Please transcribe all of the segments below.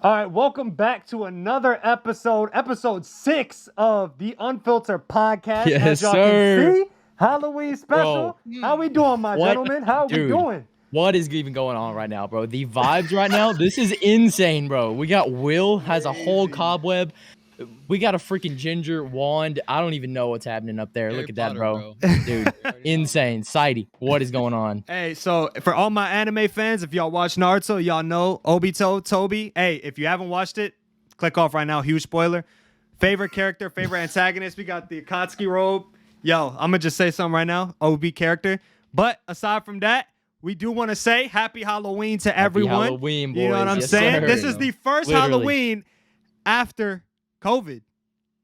All right, welcome back to another episode 6 of the Unfiltered Podcast. Yes, As y'all sir. can see, Halloween special. Bro. How we doing, my What? gentlemen? How we Dude. doing? What is even going on right now, bro? The vibes right now, this is insane, bro. We got Will has a whole cobweb. We got a freaking ginger wand. I don't even know what's happening up there. Harry Look at that, Potter, bro. bro. Dude, insane. Sidey, what is going on? Hey, so for all my anime fans, if y'all watch Naruto, y'all know Obito, Toby. Hey, if you haven't watched it, click off right now. Huge spoiler. Favorite character, favorite antagonist. We got the Akatsuki robe. Yo, I'm going to just say something right now. OB character. But aside from that, we do want to say happy Halloween to everyone. Halloween, boys. You know what I'm Yes, saying? sir. This is the first Literally. Halloween after COVID.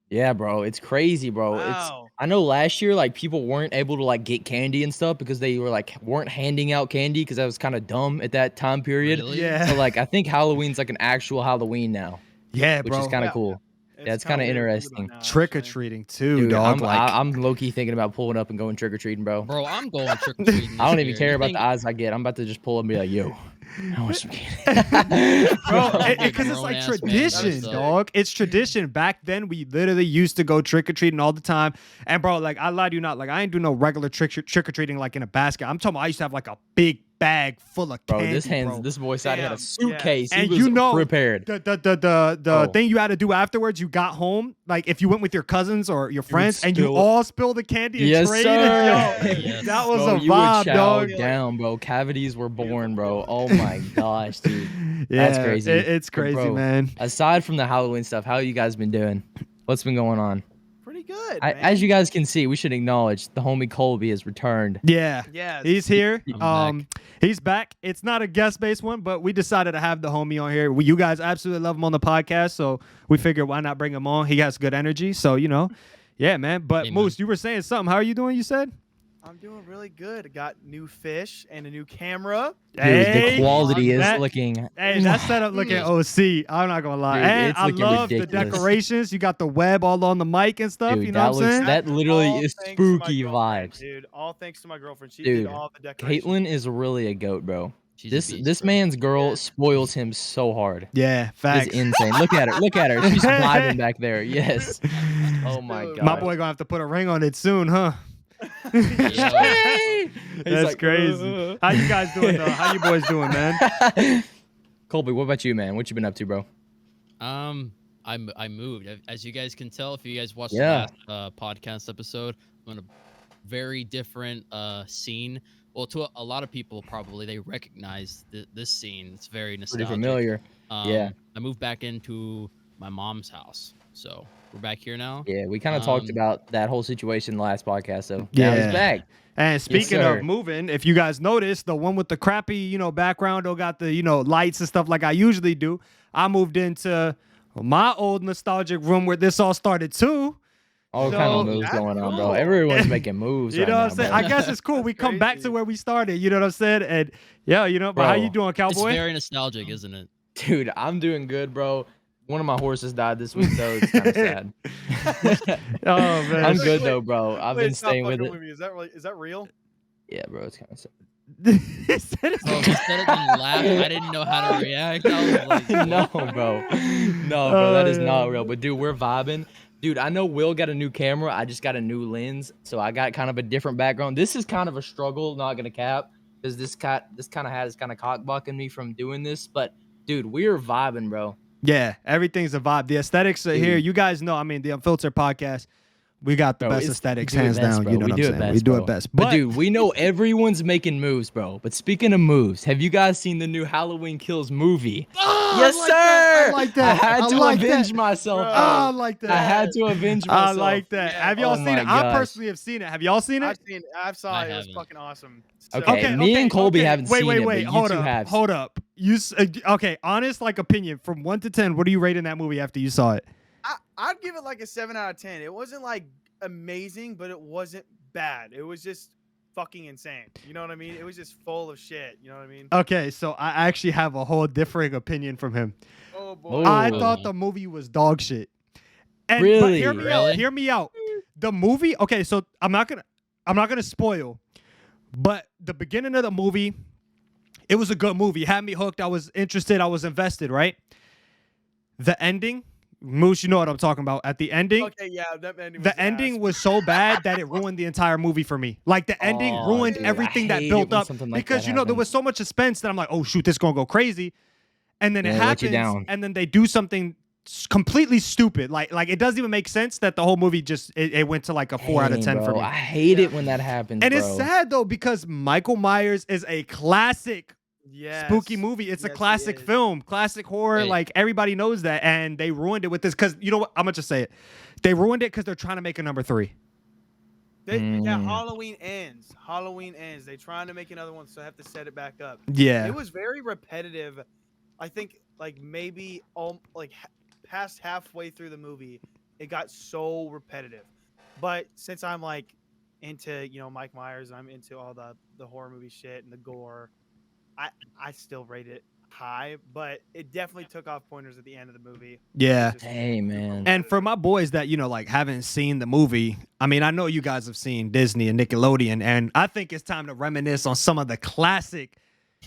Yeah, bro. It's crazy, bro. Wow. I know last year, like, people weren't able to, like, get candy and stuff because they were, like, weren't handing out candy because that was kind of dumb at that time period. Really? Yeah. So, like, I think Halloween's, like, an actual Halloween now, Yeah, which bro. is kind of cool. Yeah, it's kind of interesting. Trick or treating too, Dude, dog. I'm low-key thinking about pulling up and going trick-or-treating, bro. Bro, I'm going trick or treating. I don't even care about the odds I get. I'm about to just pull up and be like, yo, I want some candy. bro, Big because it's like grown-ass man. tradition, That's dog. It's tradition. Back then, we literally used to go trick or treating all the time. And bro, like I lied to you not, like I ain't do no regular trick or treating like in a basket. I'm talking about I used to have like a big bag full of Bro, candy, bro. this boy side had Damn, a suitcase. And He was you know, prepared. The Oh. thing you had to do afterwards, you got home, like if you went with your cousins or your friends, and you spill- all spilled the candy and Yes, traded. sir. Yo, Yes. that was Bro, a you would vibe, chow dog. down, bro. Cavities were born, bro. Oh my gosh, dude. That's Yeah, crazy. It's But, crazy, bro, man. Aside from the Halloween stuff, how you guys been doing? What's been going on? Pretty good, As you guys can see, we should acknowledge the homie Colby has returned. Yeah. Yes. He's here. I'm He's back. It's not a guest-based one, but we decided to have the homie on here. You guys absolutely love him on the podcast, so we figured why not bring him on? He has good energy, so yeah, man. But Hey, man. Moose, you were saying something. How are you doing? You said. I'm doing really good. I got new fish and a new camera. Dude, Hey, the quality is that- looking. Hey, that setup looking OC. I'm not gonna lie. Dude, and it's I looking love the ridiculous. decorations. You got the web all on the mic and stuff. Dude, you know that what I'm looks- saying? that literally All is thanks to my spooky girlfriend, vibes. dude. All thanks to my girlfriend. She Dude, did all the decorations. Caitlyn is really a goat, bro. She's a This beast, bro. man's girl spoils him so hard. Yeah, It's facts. insane. Look at her. Look at her. She's vibing back there. Yes. Oh my Dude. god. My boy gonna have to put a ring on it soon, huh? Yeah. That's like, crazy. How you guys doing though? How you boys doing, man? Colby, what about you, man? What you been up to, bro? I moved. As you guys can tell, if you guys watched Yeah. the last podcast episode, I'm in a very different scene. Well, to a lot of people, probably they recognize this scene. It's very nostalgic. Pretty familiar. Yeah. I moved back into my mom's house, so we're back here now. Yeah, we kind of talked Um, about that whole situation in the last podcast, so now Yeah. he's back. And speaking sir. of moving, if you guys noticed, the one with the crappy, background, don't got the, lights and stuff like I usually do. I moved into my old nostalgic room where this all started too. All So, kind of moves that's going on, bro. cool. Everyone's making moves. You right know what now, I'm saying? bro. I guess it's cool. We That's come back to crazy. where we started. You know what I'm saying? And yeah, but how Bro. you doing, It's cowboy? very nostalgic, isn't it? Dude, I'm doing good, bro. One of my horses died this week, though. It's kind of sad. Oh man. I'm Wait, good wait, though, bro. I've Wait, been stop staying with fucking it. me. Is that real? Yeah, bro, it's kind of sad. He said it's- Bro, he said it and laughed. I didn't know how to react. I was like, No, what? bro. No, bro, that is yeah. not real. But dude, we're vibing. Dude, I know Will got a new camera. I just got a new lens, so I got kind of a different background. This is kind of a struggle, not gonna cap, because this kind of has kind of cockblocking me from doing this. But dude, we're vibing, bro. Yeah, everything's a vibe. The aesthetics are here. Dude. You guys know, the Unfiltered Podcast, we got the Bro, best it's- aesthetics, we do it hands best, down. bro. You know We what do I'm it saying? best, We do bro. it best. But dude, we know everyone's making moves, bro. But speaking of moves, have you guys seen the new Halloween Kills movie? Oh, Yes, I like that. sir. I like that. I had to like avenge that. myself. Bro. bro. I like that. I had to avenge I myself. like that. Yeah. Have y'all Oh seen my it? I gosh. personally have seen it. Have y'all seen it? I've saw I it. It was haven't. fucking awesome. So- Okay, me and Colby haven't wait, seen wait, it, wait. but you Hold two up. have. Hold up. Okay, honest opinion from 1 to 10. What are you rating that movie after you saw it? I'd give it like a 7 out of 10. It wasn't like amazing, but it wasn't bad. It was just fucking insane. You know what I mean? It was just full of shit. You know what I mean? Okay, so I actually have a whole differing opinion from him. Oh boy. I Ooh. thought the movie was dog shit. But Really? hear me out. Really? Hear me out. The movie. Okay, so I'm not gonna spoil, but the beginning of the movie, it was a good movie. It had me hooked. I was interested. I was invested. Right. The ending, Moose, you know what I'm talking about. At the ending, Okay, yeah, that ending was the ending ass. was so bad that it ruined the entire movie for me. Like the ending Oh, ruined dude, I everything that hate it built when up something like because that there happens. was so much suspense that I'm like, oh shoot, this is gonna go crazy, and then it And they let you happens, down. and then they do something completely stupid. Like it doesn't even make sense that the whole movie just it went to like a 4 out of Dang, 10 for bro, me. I hate it when that happens, And bro. it's sad though because Michael Myers is a classic spooky Yes. movie. It's a Yes, he classic is. film, classic horror. Hey. Like everybody knows that, and they ruined it with this. Because you know what? I'm gonna just say it. They ruined it because they're trying to make a number 3. Yeah, Mm. Halloween ends. Halloween ends. They trying to make another one, so I have to set it back up. Yeah, It was very repetitive. I think like maybe past halfway through the movie, it got so repetitive. But since I'm like into Mike Myers, I'm into all the horror movie shit and the gore. I still rate it high, but it definitely took off pointers at the end of the movie. yeah. It's just Hey, super man. And for repetitive. my boys that like haven't seen the movie, I mean, I know you guys have seen Disney and Nickelodeon, and I think it's time to reminisce on some of the classic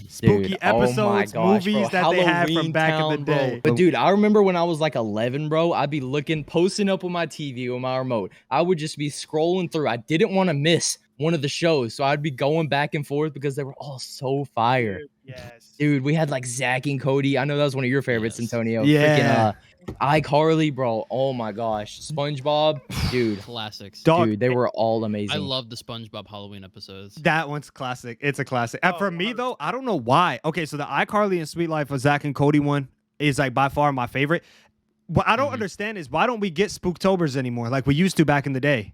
spooky Dude, oh my episodes, gosh, movies bro. that they had from Halloween back in the Town, bro. day. But dude, I remember when I was like 11, bro, I'd be posting up on my TV with my remote. I would just be scrolling through. I didn't want to miss one of the shows, so I'd be going back and forth because they were all so fire. Yes. Dude, we had like Zach and Cody. I know that was one of your favorites, Yes. Antonio. Yeah. Freaking iCarly, bro. Oh my gosh. SpongeBob, dude. Classics. Dog, Dude, they were all amazing. I love the SpongeBob Halloween episodes. that one's classic. It's a classic. And Oh, for me 100%. though, I don't know why. Okay, so the iCarly and Sweet Life of Zach and Cody one is like by far my favorite. What I don't Mhm. understand is why don't we get Spooktobers anymore like we used to back in the day?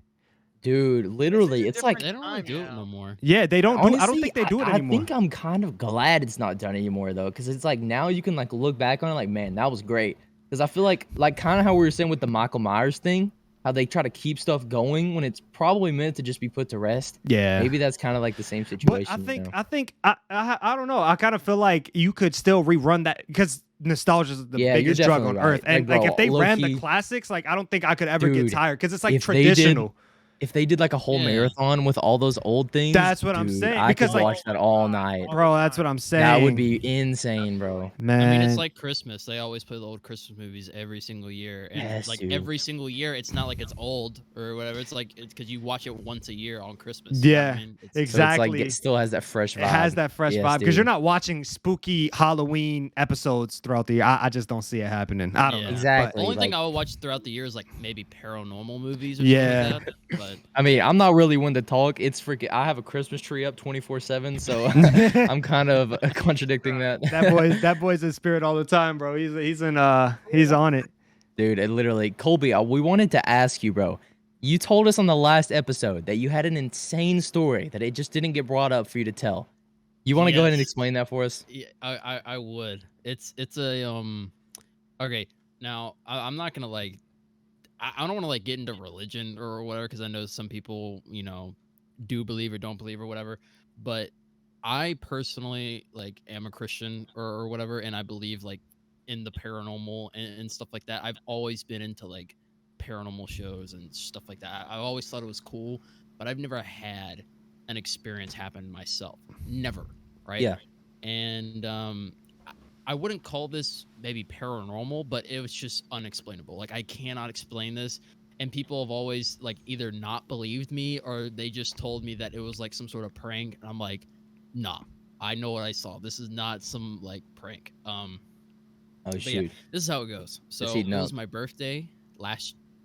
Dude, literally, it's like They don't really Time do it now. no more. Yeah, they don't do. I don't honestly, think they do it I anymore. think I'm kind of glad it's not done anymore though, because it's like now you can like look back on it like, man, that was great. Because I feel like kind of how we were saying with the Michael Myers thing, how they try to keep stuff going when it's probably meant to just be put to rest. Yeah. Maybe that's kind of like the same But situation. I you think know? I don't know. I kind of feel like you could still rerun that because nostalgia is the Yeah, you're biggest drug definitely on earth. right. And Like, like bro, if they ran the low-key- classics, like I don't think I could ever get Dude, tired because it's like if they did- traditional. If they did like a whole Yeah. marathon with all those old things, That's what I'm dude, saying, I because, could like- watch that all night. Bro, that's what I'm saying. That would be insane, bro. man. I mean, it's like Christmas. They always play the old Christmas movies every single year, and Yes, like dude. every single year, it's not like it's old or whatever. It's like it's because you watch it once a year on Christmas. You know what I Yeah, mean? It's- So it's like exactly. it still has that fresh vibe. It has that fresh Yes, vibe because you're dude. not watching spooky Halloween episodes throughout the year. I just don't see it happening. I don't Yeah. know. Exactly. The only thing like- I would watch throughout the year is like maybe paranormal movies or Yeah. something like that. But I mean, I'm not really one to talk. It's freaking. I have a Christmas tree up 24/7, so I'm kind of contradicting that. That boy's in spirit all the time, bro. He's on it. Dude, it literally, Colby, we wanted to ask you, bro. You told us on the last episode that you had an insane story that it just didn't get brought up for you to tell. You want to go ahead and Yes. explain that for us? yeah, I would. It's a Okay, now I'm not gonna like. I don't want to like get into religion or whatever because I know some people do believe or don't believe or whatever. But I personally like am a Christian or whatever, and I believe like in the paranormal and stuff like that. I've always been into like paranormal shows and stuff like that. I always thought it was cool, but I've never had an experience happen myself. Never, right? Yeah. And I wouldn't call this maybe paranormal, but it was just unexplainable. Like I cannot explain this. And people have always like either not believed me or they just told me that it was like some sort of prank. And I'm like, nah, I know what I saw. This is not some like prank. Oh yeah, shoot. this is how it goes. So Just it heating was up. my birthday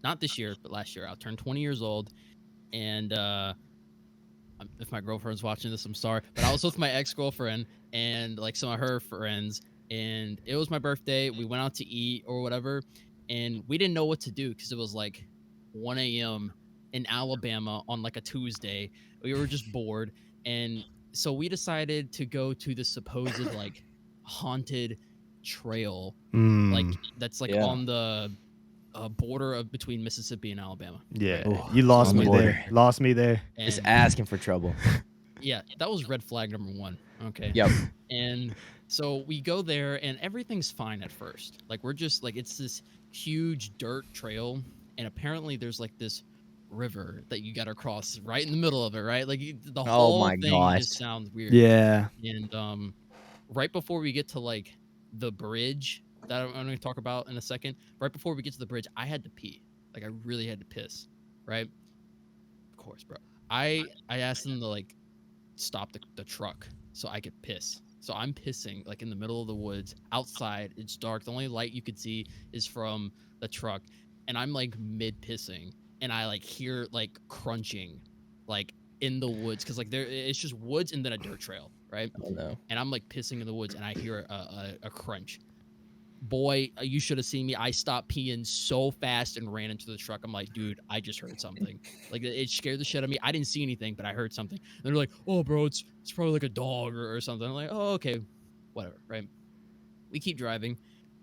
not this year, but last year. I turned 20 years old, and if my girlfriend's watching this, I'm sorry, but I was with my ex-girlfriend and like some of her friends, and it was my birthday. We went out to eat or whatever, and we didn't know what to do because it was like 1 a.m. in Alabama on like a Tuesday. We were just bored, and so we decided to go to the supposed like haunted trail, like that's like Yeah. on the border of between Mississippi and Alabama. Yeah, Oh, you lost on the me border. there. Lost me there. Just And asking for trouble. yeah, that was red flag number 1. Okay. Yep. And so we go there and everything's fine at first. Like we're just like it's this huge dirt trail, and apparently there's like this river that you gotta cross right in the middle of it, right? Like the whole my thing gosh. just sounds weird. Yeah. And right before we get to like the bridge, that I'm going to talk about in a second. Right before we get to the bridge, I had to pee. Like, I really had to piss, right? Of course, bro. I asked them to, like, stop the truck so I could piss. So I'm pissing, like, in the middle of the woods, outside. It's dark. The only light you could see is from the truck. And I'm, like, mid-pissing. And I, like, hear, like, crunching, like, in the woods. Because, like, it's just woods and then a dirt trail, right? Oh, no. And I'm, like, pissing in the woods, and I hear a crunch. Boy, you should have seen me. I stopped peeing so fast and ran into the truck. I'm like, dude, I just heard something. Like, it scared the shit out of me. I didn't see anything, but I heard something. And they're like, oh, bro, it's probably like a dog or something. I'm like, oh, okay, whatever, right? We keep driving,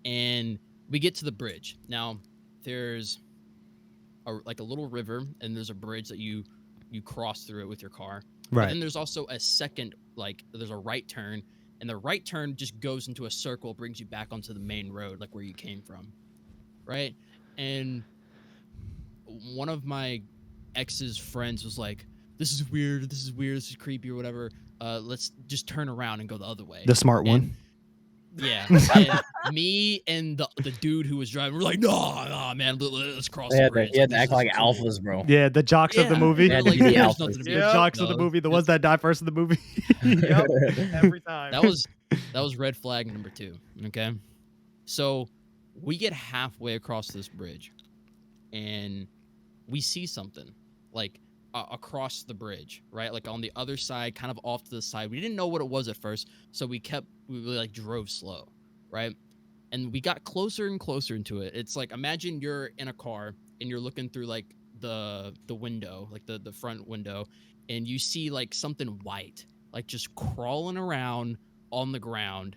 and we get to the bridge. Now, there's like a little river, and there's a bridge that you cross through it with your car. Right. But then there's also a second, like, there's a right turn. And the right turn just goes into a circle, brings you back onto the main road, like where you came from, right? And one of my ex's friends was like, this is weird, this is creepy or whatever. Let's just turn around and go the other way. The smart one. Yeah. And me and the dude who was driving, we're like, no, man, let's cross the bridge. He had to act like alphas, bro. Yeah, the jocks of the movie. Yeah, We're like, the there's alphas. nothing to be The Yep. jocks of no. the movie, the ones that die first in the movie. Yep, every time. That was red flag number 2. Okay. So we get halfway across this bridge and we see something like across the bridge, right? Like on the other side, kind of off to the side. We didn't know what it was at first. So we like drove slow, right? And we got closer and closer into it. It's like, imagine you're in a car and you're looking through like the window, like the front window, and you see like something white, like just crawling around on the ground,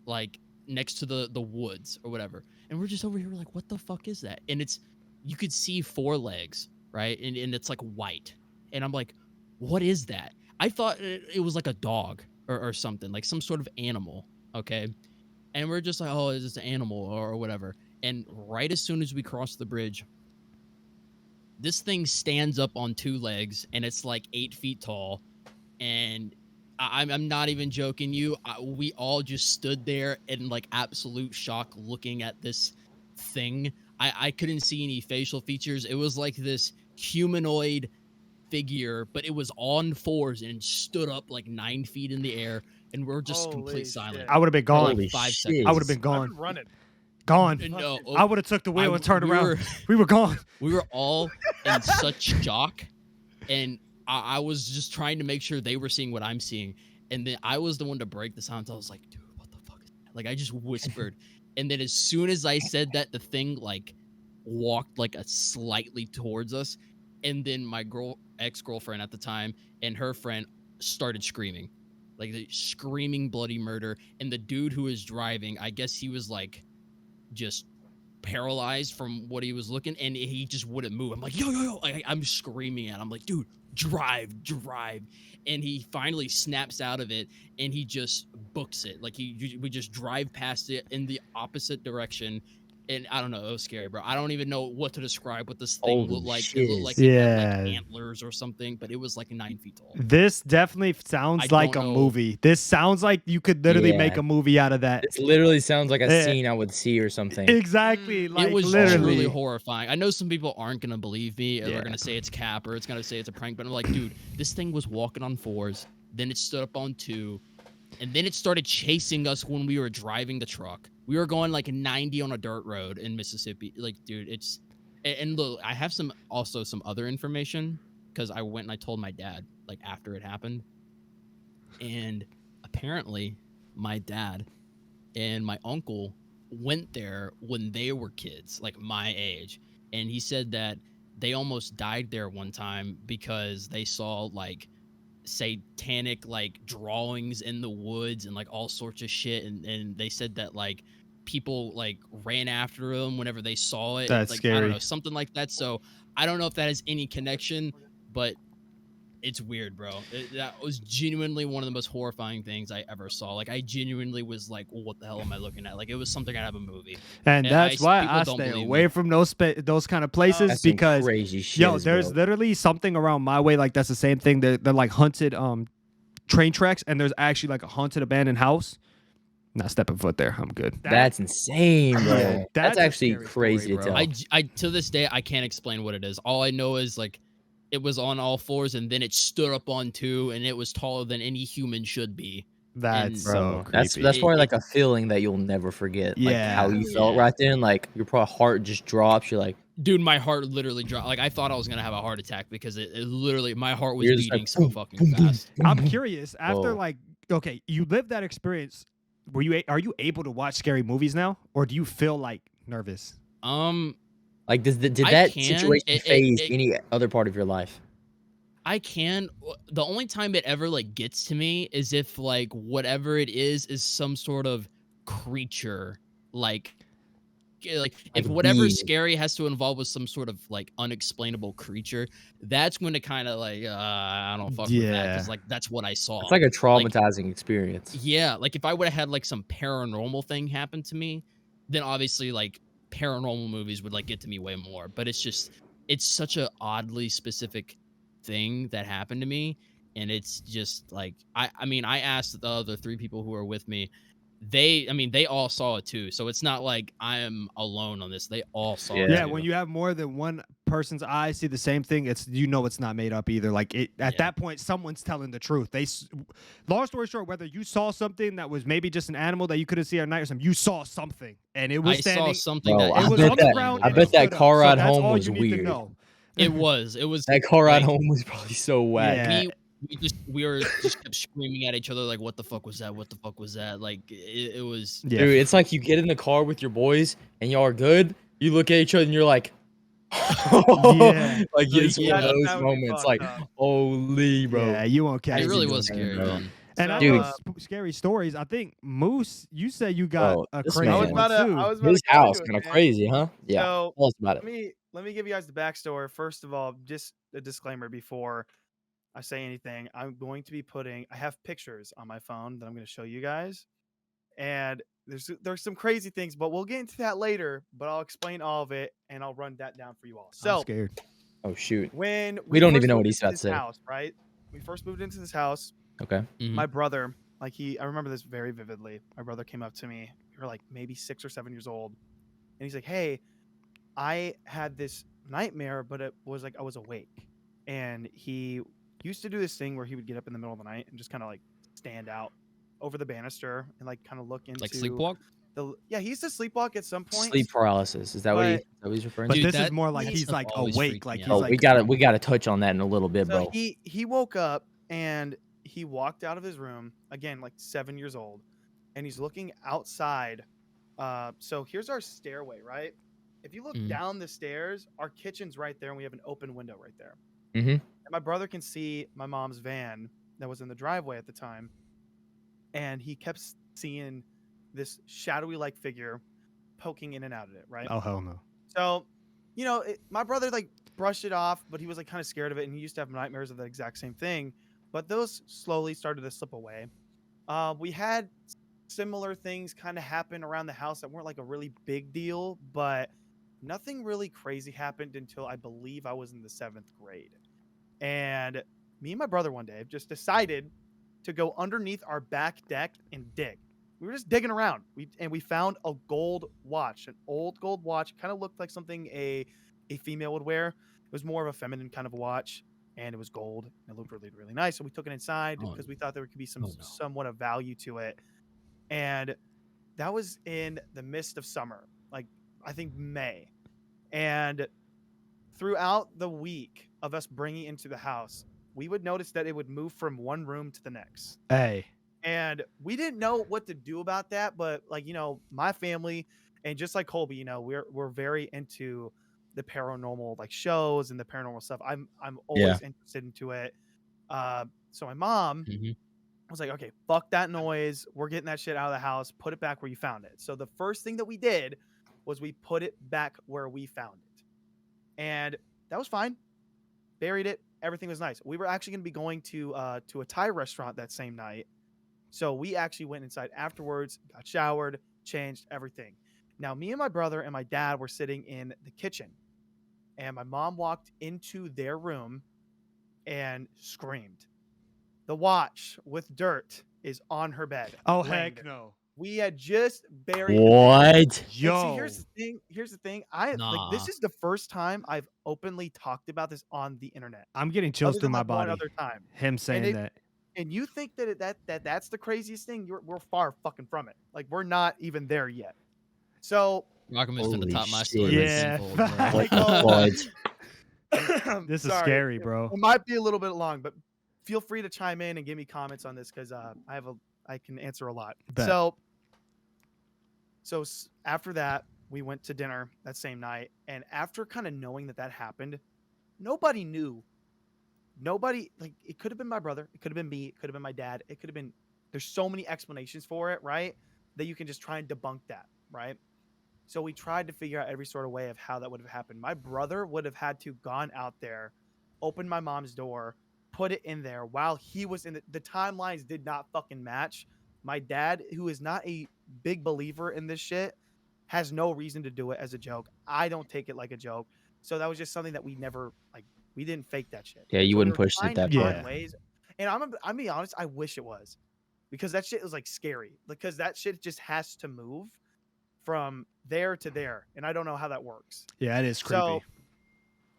like next to the woods or whatever. And we're just over here like, what the fuck is that? And you could see 4 legs, right? And it's like white. And I'm like, what is that? I thought it was like a dog or something, like some sort of animal, okay? And we're just like, oh, is this an animal or whatever? And right as soon as we cross the bridge, this thing stands up on 2 legs, and it's like 8 feet tall. And I'm not even joking you. We all just stood there in like absolute shock looking at this thing. I couldn't see any facial features. It was like this humanoid figure, but it was on 4s and stood up like 9 feet in the air, and we're just Holy complete shit. silence. I would have been gone. Holy 5 shit. seconds. I would have been I've gone. been running. Gone. No, I would have took the wheel and turned we around. were- We were gone. We were all in such shock, and I was just trying to make sure they were seeing what I'm seeing. And then I was the one to break the silence. I was like, dude, what the fuck is that? Like, I just whispered. And then as soon as I said that, the thing, like, walked, like, slightly towards us. And then my ex-girlfriend at the time and her friend started screaming. Like, screaming bloody murder. And the dude who was driving, I guess he was, like, just paralyzed from what he was looking, and he just wouldn't move. I'm like, yo. I'm screaming at him. I'm like, dude, drive. And he finally snaps out of it, and he just books it. Like, we just drive past it in the opposite direction. And I don't know, it was scary, bro. I don't even know what to describe what this thing Holy looked like. shit. It looked like it had, like, Yeah. antlers or something, but it was like 9 feet tall. This definitely sounds I like a don't know. movie. This sounds like you could literally make Yeah. a movie out of that. It literally sounds like a Yeah. scene I would see or something. Exactly. Like It was literally. truly horrifying. I know some people aren't gonna believe me, or Yeah. they're gonna say it's cap, or it's gonna say it's a prank. But I'm like, dude, this thing was walking on 4s, then it stood up on 2, and then it started chasing us when we were driving the truck. We were going like 90 on a dirt road in Mississippi. Like, dude, it's and look, I have some other information because I went and I told my dad like after it happened, and apparently my dad and my uncle went there when they were kids, like my age, and he said that they almost died there one time because they saw like satanic like drawings in the woods and like all sorts of shit, and they said that like people like ran after them whenever they saw it. That's like, I scary. don't know, something like that. So I don't know if that has any connection, but it's weird, bro. That was genuinely one of the most horrifying things I ever saw. Like, I genuinely was like, well, what the hell am I looking at? Like, it was something out of a movie. And And that's why people I don't stay believe away me. from those kind of places That's some because crazy shit. yo, there's literally something around my way like that's the same thing. They're like haunted train tracks, and there's actually like a haunted abandoned house. Not stepping foot there. I'm good. That's insane, bro. Yeah, That's a actually scary crazy story, to bro. tell. I to this day I can't explain what it is. All I know is like it was on all fours and then it stood up on two and it was taller than any human should be. That's And- so Bro, that's creepy. probably like a feeling that you'll never forget. Like Yeah. how you felt Yeah. right then, like your probably heart just drops. You're like, Dude, my heart literally dropped. Like I thought I was gonna have a heart attack because it literally my heart was You're just beating like, so boom, fucking boom, boom, fast. boom, I'm boom. curious. After Oh. like, okay, you lived that experience. Are you able to watch scary movies now, or do you feel like nervous? Like, did I that can. situation phase any other part of your life? I can. The only time it ever like gets to me is if like whatever it is some sort of creature, like Like if a whatever being. scary has to involve with some sort of like unexplainable creature, that's when it kind of like I don't fuck with that Yeah. because like that's what I saw. It's like a traumatizing experience. Yeah, like if I would have had like some paranormal thing happen to me, then obviously like paranormal movies would like get to me way more. But it's such a oddly specific thing that happened to me, and it's just like I mean I asked the other 3 people who were with me. They all saw it too. So it's not like I am alone on this. They all saw it. Yeah, too. when you have more than one person's eyes see the same thing, it's it's not made up either. Like at that point, someone's telling the truth. Long story short, whether you saw something that was maybe just an animal that you couldn't see at night or something, you saw something, and it was I standing. saw something Bro, that I It was bet on the that- ground. I and bet it that stood up. car So ride that's home all was you need to weird. know. it was That car ride like, home was probably so whack. Yeah. we were just kept screaming at each other like what the fuck was that? What the fuck was that? Like it was Yeah. Dude, it's like you get in the car with your boys and y'all are good. You look at each other and you're like, Yeah. like it's Yeah, one of those that would be moments. fucked Like, up. holy, bro. Yeah, you won't catch it really me was doing that. scary, bro. man. And I So, know scary stories. I think Moose, you said you got Bro, a this crazy man- I was one about to. too. I was about His to go house into it, kind of man. crazy, huh? Yeah. So Tell us about it. let me give you guys the backstory. First of all, just a disclaimer before I say anything. I'm going to be I have pictures on my phone that I'm going to show you guys, and there's some crazy things, but we'll get into that later. But I'll explain all of it, and I'll run that down for you all. I'm So scared. Oh shoot. when We don't first even know what moved he's into about to this say. house, right? We first moved into this house. Okay. Mhm. My brother, like I remember this very vividly. My brother came up to me. We were like maybe 6 or 7 years old, and he's like, "Hey, I had this nightmare, but it was like I was awake." And he used to do this thing where he would get up in the middle of the night and just kind of like stand out over the banister and like kind of look into Like sleepwalk? Yeah, he used to sleepwalk at some point. Sleep paralysis. Is that But- what he's referring But to? Dude, this is that more like stuff he's like always awake. freaked Like me he's out. Oh, like we gotta touch on that in a little bit, So bro. he woke up and he walked out of his room again, like 7 years old, and he's looking outside. So here's our stairway, right? If you look Mhm. down the stairs, our kitchen's right there, and we have an open window right there. Mm-hmm. And my brother can see my mom's van that was in the driveway at the time, and he kept seeing this shadowy like figure poking in and out of it, right? oh hell no. So, my brother like brushed it off, but he was like kind of scared of it, and he used to have nightmares of the exact same thing. But those slowly started to slip away. We had similar things kind of happen around the house that weren't like a really big deal, but nothing really crazy happened until I believe I was in the 7th grade. And me and my brother one day just decided to go underneath our back deck and dig. We were just digging around. We found a gold watch, an old gold watch. Kind of looked like something a female would wear. It was more of a feminine kind of watch, and it was gold. And it looked really, really nice. So we took it inside Oh, because we thought there could be oh, no. somewhat of value to it. And that was in the midst of summer, like I think May. And throughout the week of us bringing it into the house, we would notice that it would move from one room to the next. Hey. And we didn't know what to do about that, but like, my family and just like Colby, we're very into the paranormal like shows and the paranormal stuff. I'm always interested into it. So my mom Mhm. was like, okay, fuck that noise. We're getting that shit out of the house. Put it back where you found it. So the first thing that we did was we put it back where we found it. And that was fine. Buried it. Everything was nice. We were actually going to be going to a Thai restaurant that same night. So we actually went inside afterwards, got showered, changed everything. Now, me and my brother and my dad were sitting in the kitchen. And my mom walked into their room and screamed. The watch with dirt is on her bed. Oh laying heck there. no. We had just buried. What? And Yo, see, here's the thing. Like this Nah. is the first time I've openly talked about this on the internet. I'm getting chills Other through than, my like, one body. other time. Him saying that. And you think that's the craziest thing? We're far fucking from it. Like we're not even there yet. So Rockman's finna Holy top my shit. story. Yeah. Tenfold, bro. What Like, the fudge? This is sorry, scary, bro. It might be a little bit long, but feel free to chime in and give me comments on this because I can answer a lot. Bet. So after that, we went to dinner that same night, and after kind of knowing that happened, nobody knew. Nobody, like, it could have been my brother, it could have been me, it could have been my dad, it could have been. There's so many explanations for it, right? That you can just try and debunk that, right? So we tried to figure out every sort of way of how that would have happened. My brother would have had to gone out there, opened my mom's door, put it in there while he was in the timelines did not fucking match. My dad, who is not a big believer in this shit, has no reason to do it as a joke. I don't take it like a joke. So that was just something that we never, like, we didn't fake that shit. Yeah, you So we wouldn't were push it trying that to far. find ways. And I'm being honest, I wish it was. Because that shit was like scary. Because that shit just has to move from there to there. And I don't know how that works. Yeah, it is creepy. So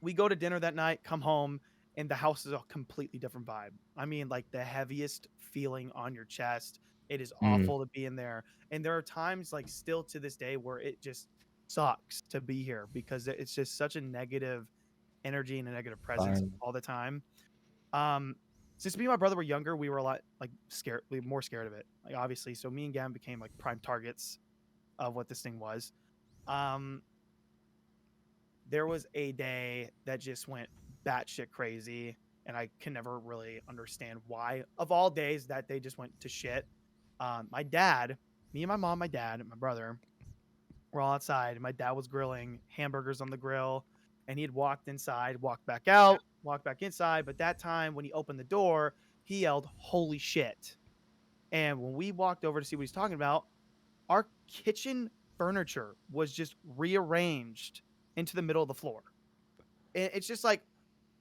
we go to dinner that night, come home, and the house is a completely different vibe. I mean, like the heaviest feeling on your chest. It is awful to be in there. And there are times, like, still to this day where it just sucks to be here because it's just such a negative energy and a negative presence all the time. Since me and my brother were younger, we were a lot, like, scared. We were more scared of it, like, obviously. So me and Gavin became, like, prime targets of what this thing was. There was a day that just went batshit crazy, and I can never really understand why. Of all days, that day just went to shit. My dad, me and my mom, my dad, and my brother were all outside. And my dad was grilling hamburgers on the grill, and he had walked inside, walked back out, walked back inside. But that time, when he opened the door, he yelled, "Holy shit!" And when we walked over to see what he's talking about, our kitchen furniture was just rearranged into the middle of the floor. It's just like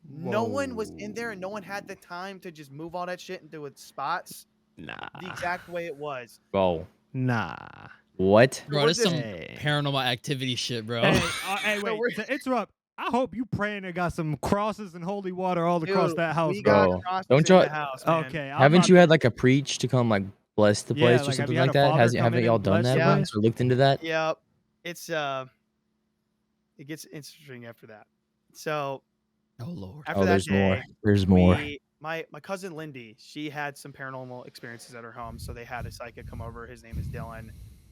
no one was in there, and no one had the time to just move all that shit into its spots Nah. the exact way it was. Bro, Nah. what? Bro, this is some Hey. paranormal activity shit, bro. Hey, So wait. To interrupt, I hope you praying and got some crosses and holy water all across Dude, that house, we bro. bro. got crosses Don't in y'all- the house, man. Okay. Haven't you had like a preach to come like bless the Yeah, place like, or have something you had like a that? father come Haven't in y'all and done bless that the once or looked into that? Yep. It's it gets interesting after that. So Oh Lord. after Oh, that there's day, more. There's more. My cousin Lindy, she had some paranormal experiences at her home, so they had a psychic come over. His name is Dylan,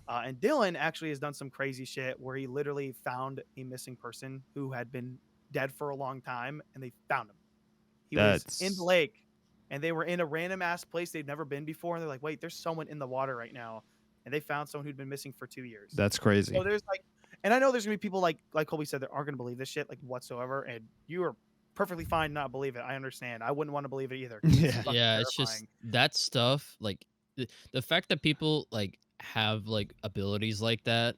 and Dylan actually has done some crazy shit where he literally found a missing person who had been dead for a long time, and they found him. He was in the lake, and they were in a random ass place they'd never been before, and they're like, "Wait, there's someone in the water right now," and they found someone who'd been missing for 2 years. That's crazy. So there's like, and I know there's gonna be people like Colby said that aren't gonna believe this shit like whatsoever, and you are perfectly fine not believe it. I understand. I wouldn't want to believe it either. 'Cause it's Yeah. fucking Yeah, it's just terrifying. that stuff. Like the fact that people like have like abilities like that,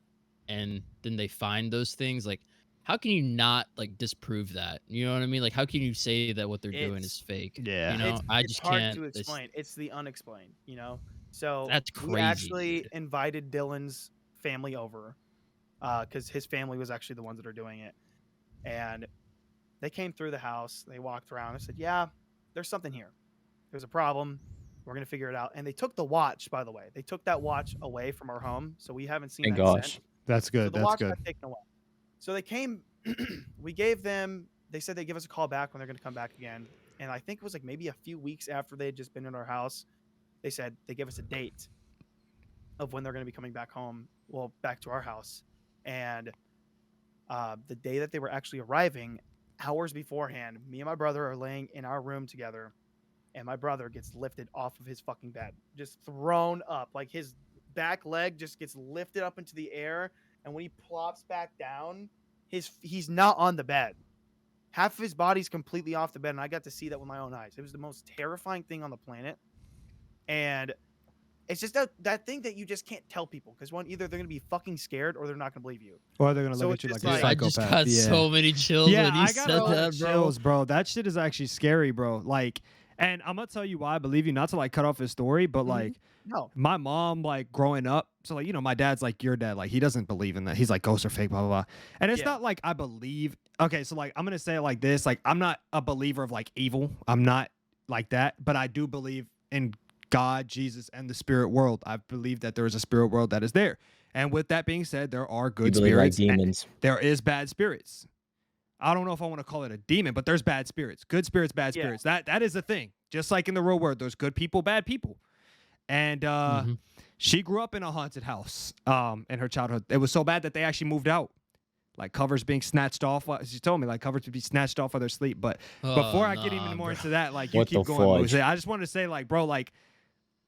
and then they find those things. Like, how can you not like disprove that? You know what I mean? Like, how can you say that what they're doing is It's- fake? Yeah. You know, It's, I it's just hard can't. to it's- explain. It's the unexplained, you know. So That's we crazy, actually dude. invited Dylan's family over, because his family was actually the ones that are doing it, and they came through the house. They walked around. I said, "Yeah, there's something here. There's a problem. We're gonna figure it out." And they took the watch, by the way. They took that watch away from our home, so we haven't seen Thank that gosh. since. That's So good. the That's watch good. got taken away. So they came. We gave them. They said they'd give us a call back when they're going to come back again. And I think it was like maybe a few weeks after they had just been in our house. They said they gave us a date of when they're going to be coming back home. Well, back to our house. And the day that they were actually arriving, hours beforehand, me and my brother are laying in our room together, and my brother gets lifted off of his fucking bed, just thrown up. Like his back leg just gets lifted up into the air, and when he plops back down, he's not on the bed. Half of his body's completely off the bed, and I got to see that with my own eyes. It was the most terrifying thing on the planet, and it's just that thing that you just can't tell people because one, either they're gonna be fucking scared or they're not gonna believe you. Or they're gonna So look it's at you just like Dude, a I like- just psychopath. got Yeah. so many chills Yeah, when you I said got a lot that, of bro. chills, bro. That shit is actually scary, bro. Like, And I'm gonna tell you why I believe you. Not to like cut off his story, but Mhm. like No. my mom, like growing up, so like my dad's like your dad, like he doesn't believe in that. He's like ghosts are fake, blah blah blah. And it's Yeah. not like I believe. Okay, so like I'm gonna say it like this, like I'm not a believer of like evil. I'm not like that, but I do believe in God, Jesus, and the spirit world. I believe that there is a spirit world that is there. And with that being said, there are You good believe like spirits. And demons. there is bad spirits. I don't know if I want to call it a demon, but there's bad spirits. Good spirits, bad Yeah. spirits. That is a thing. Just like in the real world, there's good people, bad people. And Mhm. she grew up in a haunted house in her childhood. It was so bad that they actually moved out. Like covers being snatched off. She told me like covers would be snatched off while they're asleep. But before I get even more into that, like you What keep the going, fudge? Moose. I just wanted to say like, bro, like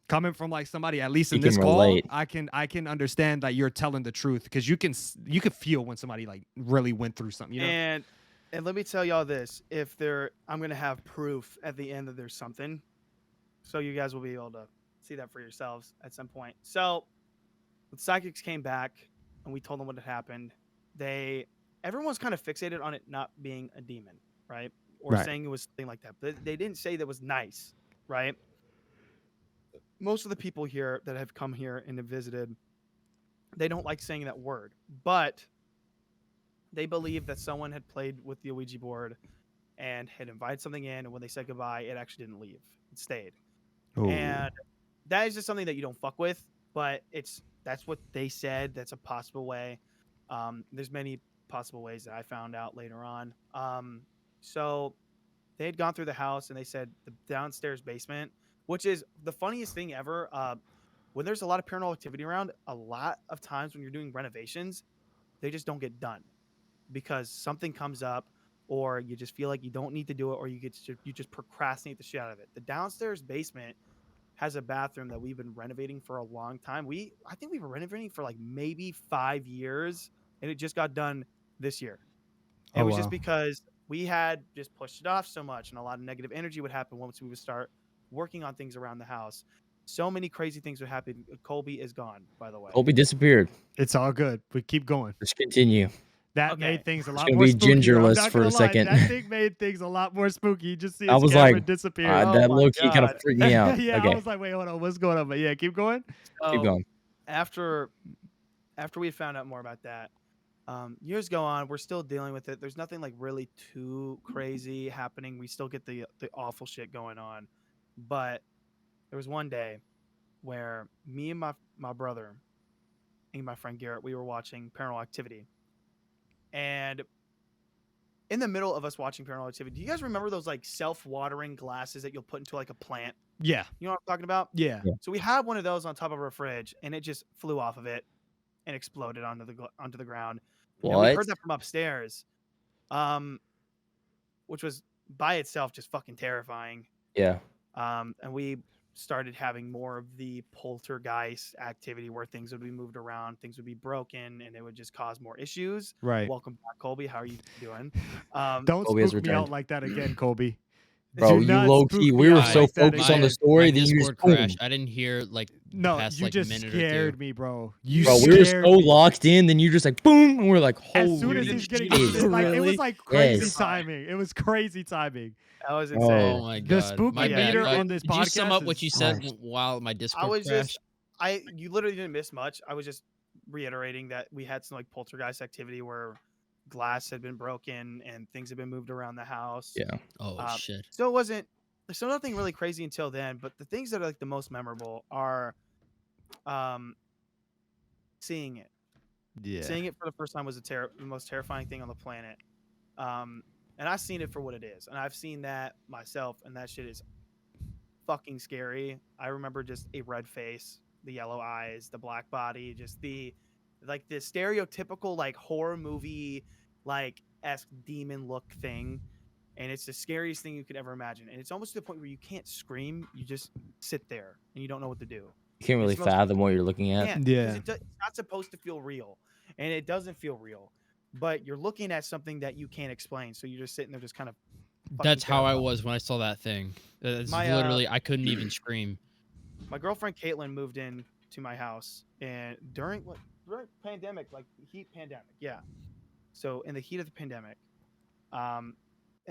coming from like somebody at least You in this can call, relate. I can understand that you're telling the truth because you can feel when somebody like really went through something. You know. And let me tell y'all this: I'm gonna have proof at the end that there's something, so you guys will be able to see that for yourselves at some point. So, the psychics came back, and we told them what had happened. Everyone's kind of fixated on it not being a demon, right? Or Right. saying it was something like that. But they didn't say that was nice, right? Most of the people here that have come here and have visited, they don't like saying that word, but they believe that someone had played with the Ouija board and had invited something in, and when they said goodbye, it actually didn't leave; it stayed. And that is just something that you don't fuck with, but that's what they said. That's a possible way. There's many possible ways that I found out later on. So they had gone through the house and they said the downstairs basement, which is the funniest thing ever. When there's a lot of paranormal activity around, a lot of times when you're doing renovations, they just don't get done because something comes up, or you just feel like you don't need to do it, or you just procrastinate the shit out of it. The downstairs basement has a bathroom that we've been renovating for a long time. I think we were renovating for like maybe 5 years, and it just got done this year. It was just because we had just pushed it off so much, and a lot of negative energy would happen once we would start working on things around the house. So many crazy things would happen. Colby is gone, by the way. Colby disappeared. It's all good. We keep going. Let's continue. That Okay. made things a lot gonna more be spooky. I'm gingerless not for gonna a lie. second. That thing made things a lot more spooky. You just see I his was camera like, disappear. Oh that my low key kind of God. freaked me out. yeah, Okay, I was like, wait, hold on, what's going on? But yeah, keep going. keep going. After we found out more about that, years go on. We're still dealing with it. There's nothing like really too crazy happening. We still get the awful shit going on, but there was one day where me and my brother and my friend Garrett, we were watching Paranormal Activity, and in the middle of us watching Paranormal Activity, do you guys remember those like self-watering glasses that you'll put into like a plant? Yeah, You know what I'm talking about? yeah. So we had one of those on top of our fridge, and it just flew off of it and exploded onto the ground. And we What? heard that from upstairs, which was by itself just fucking terrifying. Yeah. And we started having more of the poltergeist activity where things would be moved around, things would be broken, and it would just cause more issues. Right. Welcome back, Colby. How are you doing? Don't Colby has spook me out returned. like that again, Colby. Bro, Do you not low spook key. me We were out so like that focused on again. the story, my then you just Discord boom. crashed. I didn't hear like the No, past you like just minute scared or two. me, bro. You Bro, we were scared so me. locked in, then you just like boom, and we're like, holy As soon as he's getting shit. into this, like, it was Really? like crazy Yes. timing. It was crazy timing. That was Oh. insane. Oh my The god. spooky My bad. meter on this Did you sum podcast up what is you said crashed. while my Discord I was crashed? you literally didn't miss much. I was just reiterating that we had some like poltergeist activity where glass had been broken and things had been moved around the house. Yeah. Oh shit. So it wasn't so nothing really crazy until then, but the things that are like the most memorable are seeing it. Yeah. Seeing it for the first time was the most terrifying thing on the planet. And I've seen it for what it is. And I've seen that myself, and that shit is fucking scary. I remember just a red face, the yellow eyes, the black body, just the stereotypical like horror movie like esque demon look thing. And it's the scariest thing you could ever imagine. And it's almost to the point where you can't scream, you just sit there and you don't know what to do. You can't really It's most- fathom what you're looking at. can't, Yeah. because it's not supposed to feel real, and it doesn't feel real. But you're looking at something that you can't explain, so you're just sitting there, just kind of. That's how I terrified. was when I saw that thing. It's My, literally I couldn't even scream. My girlfriend Caitlin moved in to my house, and during pandemic, like heat pandemic, yeah. So in the heat of the pandemic, and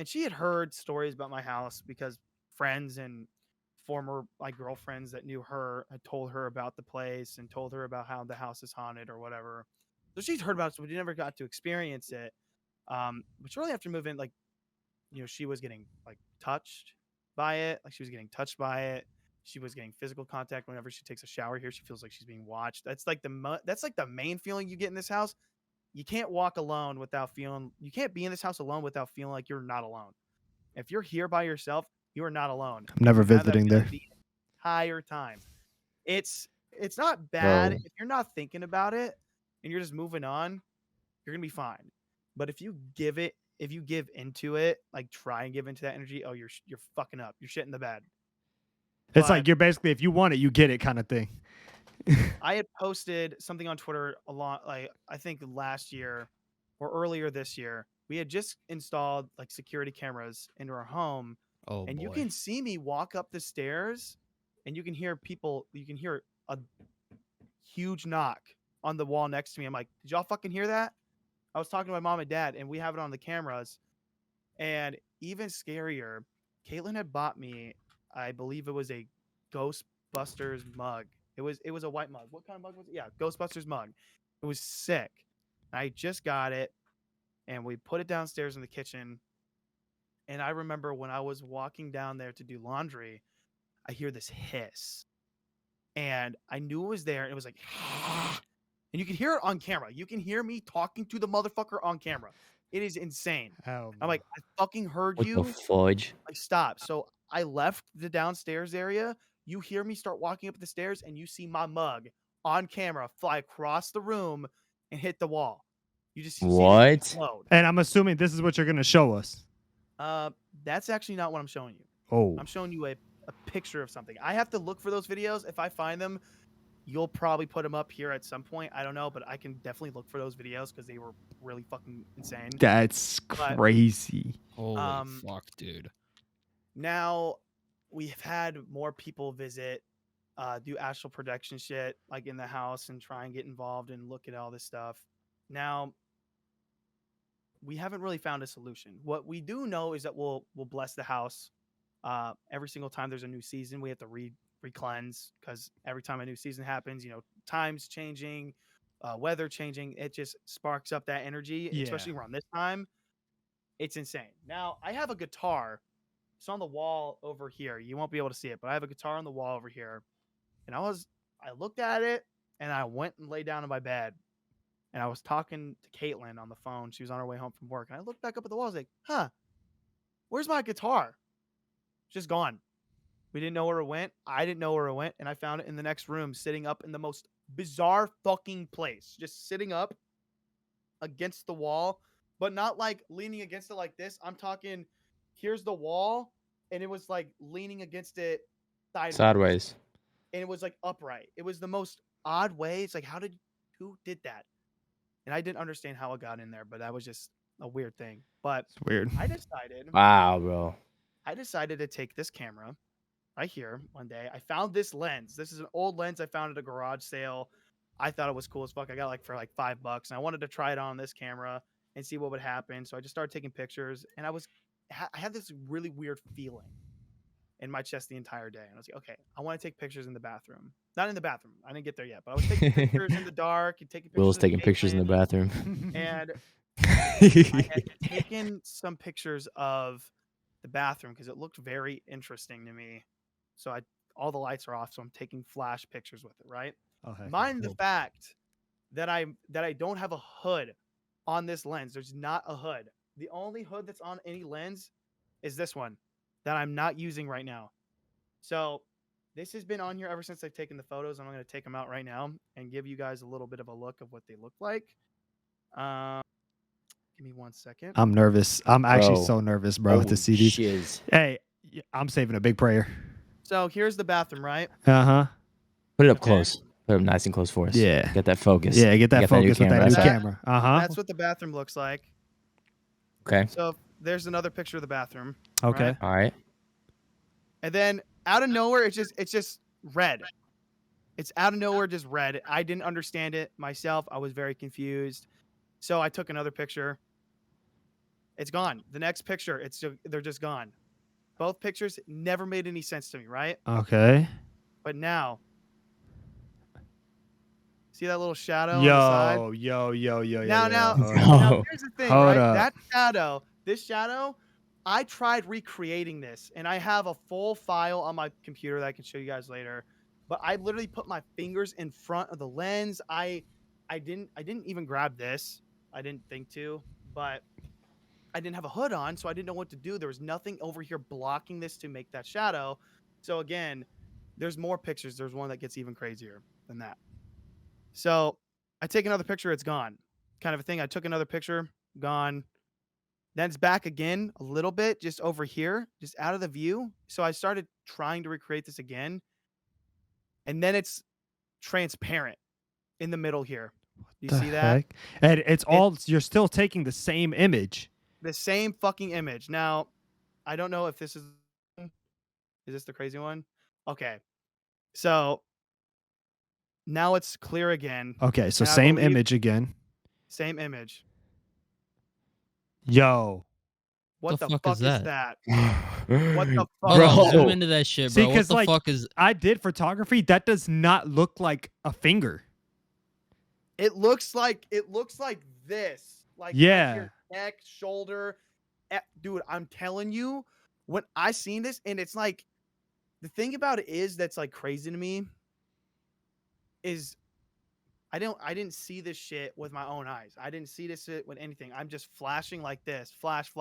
she had heard stories about my house because friends and former like girlfriends that knew her had told her about the place and told her about how the house is haunted or whatever. So she's heard about it, but we never got to experience it. But shortly after moving, like, she was getting like touched by it. Like she was getting touched by it. She was getting physical contact whenever she takes a shower here. She feels like she's being watched. That's like the main feeling you get in this house. You can't walk alone without feeling. You can't be in this house alone without feeling like you're not alone. If you're here by yourself, you are not alone. I'm never You have that visiting there. feeling the entire time. It's not bad Bro. if you're not thinking about it and you're just moving on. You're gonna be fine. But if you give into it, like try and give into that energy, oh, you're fucking up. You're shitting the bed. It's But like you're basically, if you want it, you get it kind of thing. I had posted something on Twitter a lot, like I think last year or earlier this year. We had just installed like security cameras into our home, Oh and boy. you can see me walk up the stairs, and you can hear people. You can hear a huge knock on the wall next to me. I'm like, did y'all fucking hear that? I was talking to my mom and dad, and we have it on the cameras. And even scarier, Caitlin had bought me, I believe it was a Ghostbusters mug. It was a white mug. What kind of mug was it? Yeah, Ghostbusters mug. It was sick. I just got it, and we put it downstairs in the kitchen. And I remember when I was walking down there to do laundry, I hear this hiss. And I knew it was there, and it was like, and you can hear it on camera. You can hear me talking to the motherfucker on camera. It is insane. Oh, I'm like, I fucking heard What you. the fudge? Like, stop. So I left the downstairs area. You hear me start walking up the stairs, and you see my mug on camera fly across the room and hit the wall. You just see it What? explode. and I'm assuming this is what you're gonna show us. That's actually not what I'm showing you. Oh, I'm showing you a picture of something. I have to look for those videos. If I find them, you'll probably put them up here at some point. I don't know, but I can definitely look for those videos because they were really fucking insane. that's But- crazy. Holy fuck, dude. Now we've had more people visit, do astral projection shit like in the house and try and get involved and look at all this stuff. Now we haven't really found a solution. What we do know is that we'll bless the house. Every single time there's a new season, we have to re-cleanse because every time a new season happens, times changing, weather changing, it just sparks up that energy, Yeah. especially around this time. It's insane. Now, I have a guitar. It's on the wall over here. You won't be able to see it, but I have a guitar on the wall over here. And I looked at it and I went and lay down in my bed. And I was talking to Caitlin on the phone. She was on her way home from work. And I looked back up at the wall. I was like, where's my guitar? It's just gone. We didn't know where it went. I didn't know where it went. And I found it in the next room, sitting up in the most bizarre fucking place. Just sitting up against the wall, but not like leaning against it like this. I'm talking, here's the wall. And it was like leaning against it Sideways. And it was like upright. It was the most odd way. It's like, who did that? And I didn't understand how it got in there, but that was just a weird thing. But It's weird. I decided Wow, bro. to take this camera right here one day. I found this lens. This is an old lens I found at a garage sale. I thought it was cool as fuck. I got it for like $5, and I wanted to try it on this camera and see what would happen. So I just started taking pictures, and I had this really weird feeling in my chest the entire day. And I was like, okay, I want to take pictures in the bathroom. Not in the bathroom. I didn't get there yet, but I was taking pictures in the dark and taking pictures. Will's taking pictures in the bathroom. And I had taken some pictures of the bathroom because it looked very interesting to me. So all the lights are off, so I'm taking flash pictures with it, right? Oh, heck, Mind the cool. fact that I don't have a hood on this lens. There's not a hood. The only hood that's on any lens is this one that I'm not using right now. So this has been on here ever since I've taken the photos. I'm going to take them out right now and give you guys a little bit of a look of what they look like. Give me 1 second. I'm nervous. I'm actually Bro. so nervous, bro, to see these. Shiz. Hey, I'm saving a big prayer. So here's the bathroom, right? Uh-huh. Put it up Okay. close. Put it up nice and close for us. Yeah. Get that focus. Yeah, get that Get that new focus with that camera. new That's- camera. Uh-huh. That's what the bathroom looks like. Okay. So there's another picture of the bathroom. Okay. right? All right. And then out of nowhere, it's just red. It's out of nowhere, just red. I didn't understand it myself. I was very confused. So I took another picture. It's gone. The next picture, they're just gone. Both pictures never made any sense to me, right? Okay. But now, see that little shadow on the side? Yo. Now, Hold now No. here's the thing, Hold right? up. This shadow, I tried recreating this, and I have a full file on my computer that I can show you guys later. But I literally put my fingers in front of the lens. I didn't even grab this. I didn't think to, but I didn't have a hood on, so I didn't know what to do. There was nothing over here blocking this to make that shadow. So again, there's more pictures. There's one that gets even crazier than that. So I take another picture, it's gone. Kind of a thing. I took another picture, gone. Then it's back again a little bit, just over here, just out of the view. So I started trying to recreate this again. And then it's transparent in the middle here. You see that? Heck? And it's all you're still taking the same image. The same fucking image. Now, I don't know if this is this the crazy one? Okay. So now it's clear again. Okay, so And I same believe- image again. Same image. Yo. What The the fuck fuck is is that? that? What the fuck? Hold on, Bro. zoom into that shit, See, bro. 'cause, What the like, fuck is? I did photography. That does not look like a finger. It looks like this. Like Yeah. your neck, shoulder. Dude, I'm telling you, when I seen this, and it's like the thing about it is that's like crazy to me is I didn't see this shit with my own eyes. I didn't see this shit with anything. I'm just flashing like this. Flash.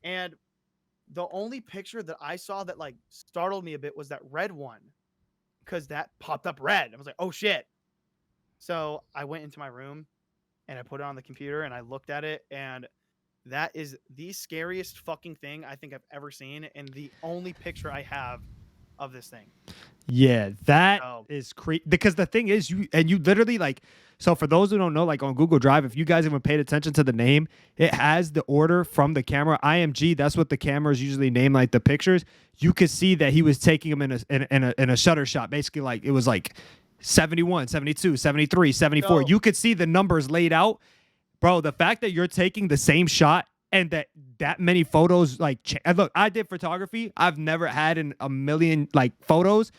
And the only picture that I saw that like startled me a bit was that red one. Because that popped up red. I was like, oh shit. So I went into my room and I put it on the computer and I looked at it, and that is the scariest fucking thing I think I've ever seen, and the only picture I have of this thing. Yeah, that So- is crazy. Because the thing is, you literally like. So for those who don't know, like on Google Drive, if you guys even paid attention to the name, it has the order from the camera. IMG, that's what the cameras usually name like the pictures. You could see that he was taking them in a shutter shot. Basically, like it was like 71, 72, 73, 74. So- You could see the numbers laid out. Bro, the fact that you're taking the same shot and that many photos, like, and look, I did photography. I've never had in a million like photos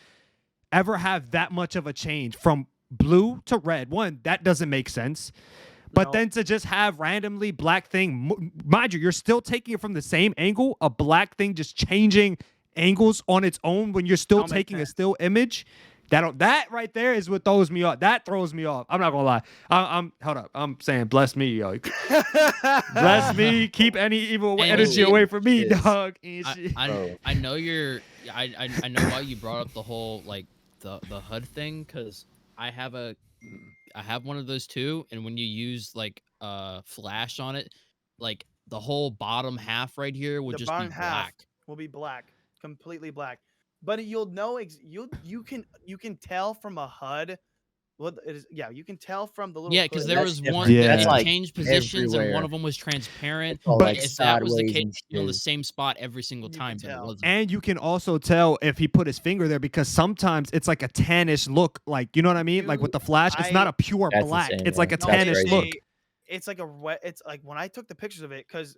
ever have that much of a change from blue to red. One, that doesn't make sense. But No. then to just have randomly black thing, mind you, you're still taking it from the same angle, a black thing just changing angles on its own when you're still Don't make taking a sense. still image. That right there is what throws me off. That throws me off. I'm not gonna lie. I'm hold up. I'm saying bless me, yo. Bless me. Keep any evil And energy shit. away from me, Yes. dog. And shit. Bro. I know you're. I know why you brought up the whole like the HUD thing, because I have one of those too, and when you use like flash on it, like the whole bottom half right here would The just be bottom half black. will be black, completely black. But you'll know you can tell from a HUD. Well, it is, yeah, you can tell from the little. Yeah, because hood. there That's was one different. that That's, you like, changed positions, and one everywhere. of them was transparent. It's all, But like, if that was the sideways case, and you'd be on the shit. same spot every single You time, can but it tell. wasn't. And you can also tell if he put his finger there because sometimes it's like a tannish look, like you know what I mean? Like with the flash, it's not a pure That's black. insane, It's like a man. No, That's tannish crazy. look. It's like a wet. It's like when I took the pictures of it, because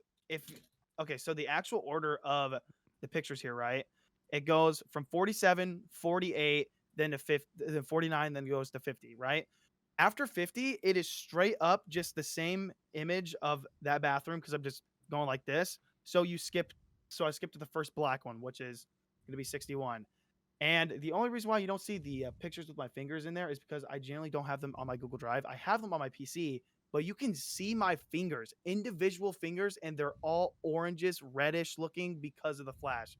okay, so the actual order of the pictures here, right? It goes from 47, 48, then to 50, then 49, then goes to 50, right? After 50, it is straight up just the same image of that bathroom because I'm just going like this. So I skipped to the first black one, which is going to be 61. And the only reason why you don't see the pictures with my fingers in there is because I generally don't have them on my Google Drive. I have them on my PC, but you can see my fingers, individual fingers, and they're all oranges, reddish looking because of the flash.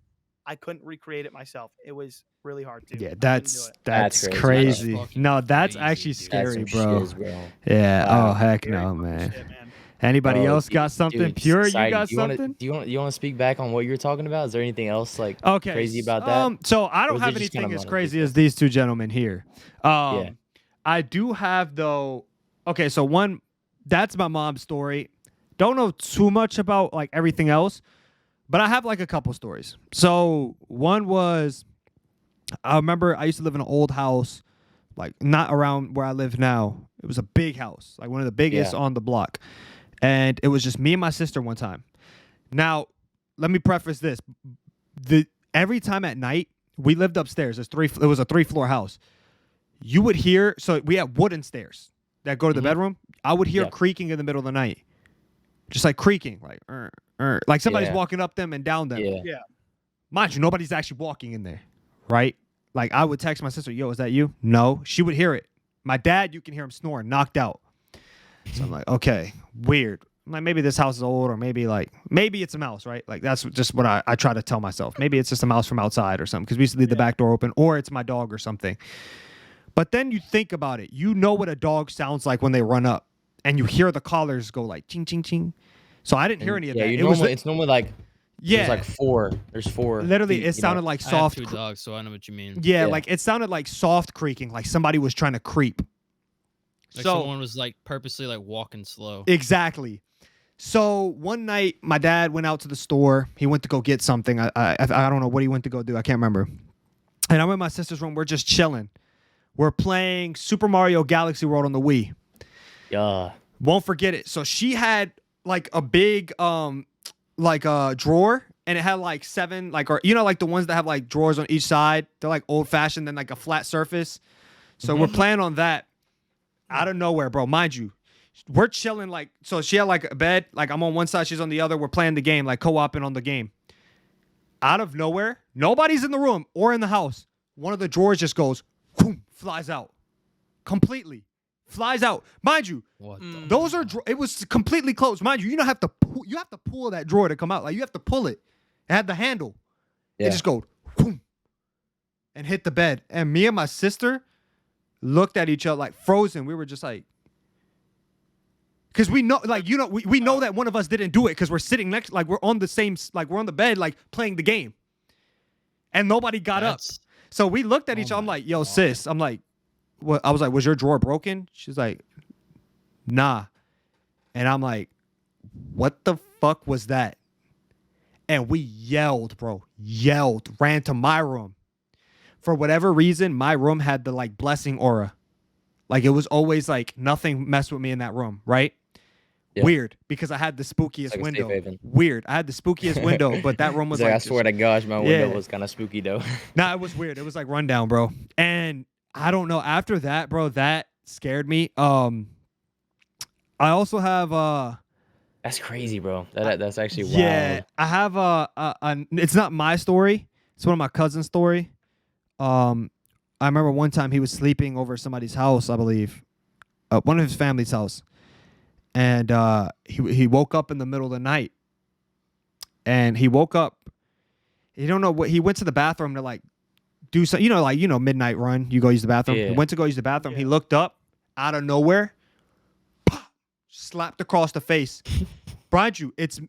I couldn't recreate it myself. It was really hard to. Yeah, I couldn't that's do it. that's That's crazy. crazy. That's No, that's fucking actually crazy, dude. That's scary, some bro. shiz, bro. Yeah. Wow. Oh heck Very no, fucking man. shit, man. Anybody Bro, else got something Dude, pure? You society, got do you wanna- something? Do you want to speak back on what you were talking about? Is there anything else like Okay. crazy about that? So I Or don't was it have just kinda anything as mono crazy people? as these two gentlemen here. Yeah. I do have though. Okay, so one, that's my mom's story. Don't know too much about like everything else, but I have like a couple stories. So one was, I remember I used to live in an old house, like not around where I live now. It was a big house, like one of the biggest Yeah. on the block. And it was just me and my sister one time. Now, let me preface this. Every time at night, we lived upstairs. It was a 3-floor house. You would hear, so we had wooden stairs that go to the bedroom. I would hear creaking in the middle of the night. Just like creaking, like somebody's walking up them and down them. Yeah. Mind you, nobody's actually walking in there, right? Like I would text my sister, yo, is that you? No. She would hear it. My dad, you can hear him snoring, knocked out. So I'm like, okay, weird. I'm like, maybe this house is old, or maybe it's a mouse, right? Like that's just what I try to tell myself. Maybe it's just a mouse from outside or something, because we used to leave the back door open, or it's my dog or something. But then you think about it. You know what a dog sounds like when they run up, and you hear the collars go like ching, ching, ching. So I didn't hear any of that. It's normally like, there's like 4. There's 4. Literally, feet, it sounded like I have soft. 2 dogs, so I know what you mean. Yeah, like it sounded like soft creaking, like somebody was trying to creep. Like so someone was like purposely like walking slow. Exactly. So one night, my dad went out to the store. He went to go get something. I don't know what he went to go do. I can't remember. And I'm in my sister's room. We're just chilling. We're playing Super Mario Galaxy World on the Wii. Yeah. Won't forget it. So she had like a big like a drawer, and it had like 7 like, or you know, like the ones that have like drawers on each side. They're like old fashioned, then like a flat surface. So we're playing on that. Out of nowhere, bro. Mind you, we're chilling like, so she had like a bed, like I'm on one side, she's on the other. We're playing the game, like co-oping on the game. Out of nowhere, nobody's in the room or in the house. One of the drawers just goes, boom, flies out. Completely. Flies out. Mind you, What those are, it was completely closed. Mind you, you don't have to, you have to pull that drawer to come out. Like you have to pull it. It had the handle. Yeah. It just goes, boom, and hit the bed. And me and my sister looked at each other like frozen. We were just like, because we know, like, you know, we know that one of us didn't do it because we're sitting next, like we're on the same, like we're on the bed, like playing the game, and nobody got up. So we looked at each other. I'm like, yo, sis. I'm like, what? I was like, was your drawer broken? She's like, nah. And I'm like, what the fuck was that? And we yelled, bro. Yelled. Ran to my room. For whatever reason, my room had the like blessing aura. Like it was always like nothing messed with me in that room, right? Yeah. Weird, because I had the spookiest like window. Weird. I had the spookiest window, but that room was like I swear to gosh, my window was kind of spooky though. Nah, it was weird. It was like rundown, bro. And I don't know. After that, bro, that scared me. I also have that's crazy, bro. That's actually wild. Yeah, I have it's not my story. It's one of my cousin's story. I remember one time he was sleeping over somebody's house, I believe, one of his family's house, and he woke up in the middle of the night, and he woke up. He don't know what he went to the bathroom to like do something, midnight run. You go use the bathroom. Yeah. He went to go use the bathroom. Yeah. He looked up out of nowhere, pop, slapped across the face. Brian, it's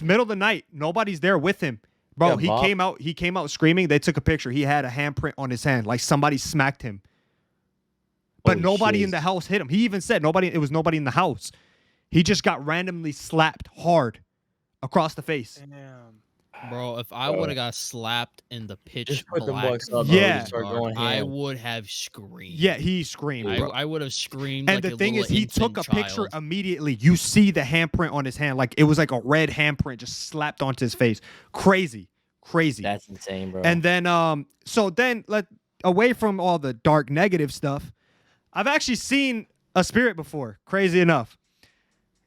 middle of the night. Nobody's there with him. Bro, yeah, he came out screaming. They took a picture. He had a handprint on his hand, like somebody smacked him. But nobody in the house hit him. He even said it was nobody in the house. He just got randomly slapped hard across the face. Damn. Bro, if I would have got slapped in the pitch black, I would have screamed. Yeah, he screamed. Bro. I would have screamed. And like the thing is, he took a picture immediately. You see the handprint on his hand, like it was like a red handprint just slapped onto his face. Crazy. That's insane, bro. And then, away from all the dark negative stuff, I've actually seen a spirit before. Crazy enough.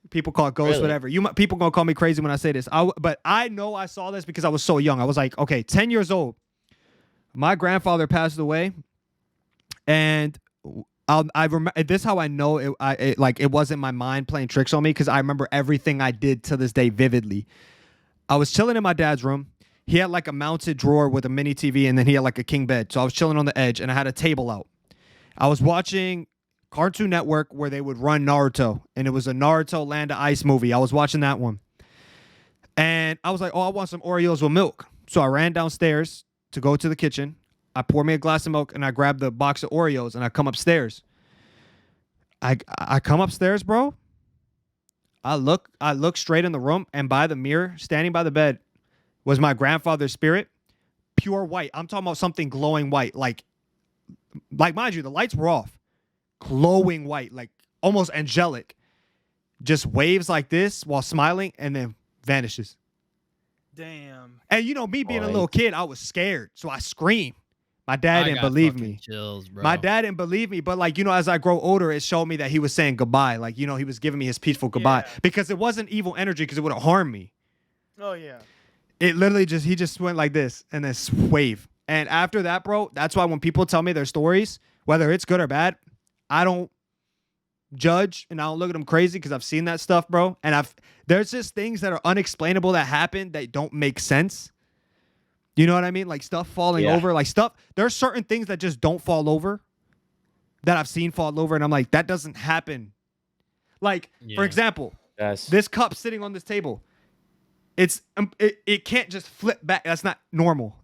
People call it ghosts, whatever. People gonna call me crazy when I say this. But I know I saw this because I was so young. I was like, okay, 10 years old. My grandfather passed away, and I remember this. Is how I know it wasn't my mind playing tricks on me, because I remember everything I did to this day vividly. I was chilling in my dad's room. He had like a mounted drawer with a mini TV, and then he had like a king bed. So I was chilling on the edge, and I had a table out. I was watching Cartoon Network where they would run Naruto, and it was a Naruto Land of Ice movie. I was watching that one, and I was like, oh, I want some Oreos with milk. So I ran downstairs to go to the kitchen. I pour me a glass of milk, and I grab the box of Oreos, and I come upstairs. I come upstairs, bro. I look straight in the room, and by the mirror, standing by the bed, was my grandfather's spirit, pure white. I'm talking about something glowing white, like mind you, the lights were off. Glowing white, like almost angelic, just waves like this while smiling, and then vanishes. Damn. And you know, me being a Boy. little kid, I was scared, so I screamed. My dad I didn't got believe fucking me. Chills, bro. My dad didn't believe me, but like, you know, as I grow older, it showed me that he was saying goodbye. Like, you know, he was giving me his peaceful goodbye Yeah. because it wasn't evil energy because it would have harmed me. Oh yeah. It literally he just went like this and then wave. And after that, bro, that's why when people tell me their stories, whether it's good or bad, I don't judge and I don't look at them crazy because I've seen that stuff, bro. And there's just things that are unexplainable that happen that don't make sense. You know what I mean? Like stuff falling over, like stuff. There's certain things that just don't fall over that I've seen fall over. And I'm like, that doesn't happen. Like, for example, Yes. this cup sitting on this table, it can't just flip back. That's not normal.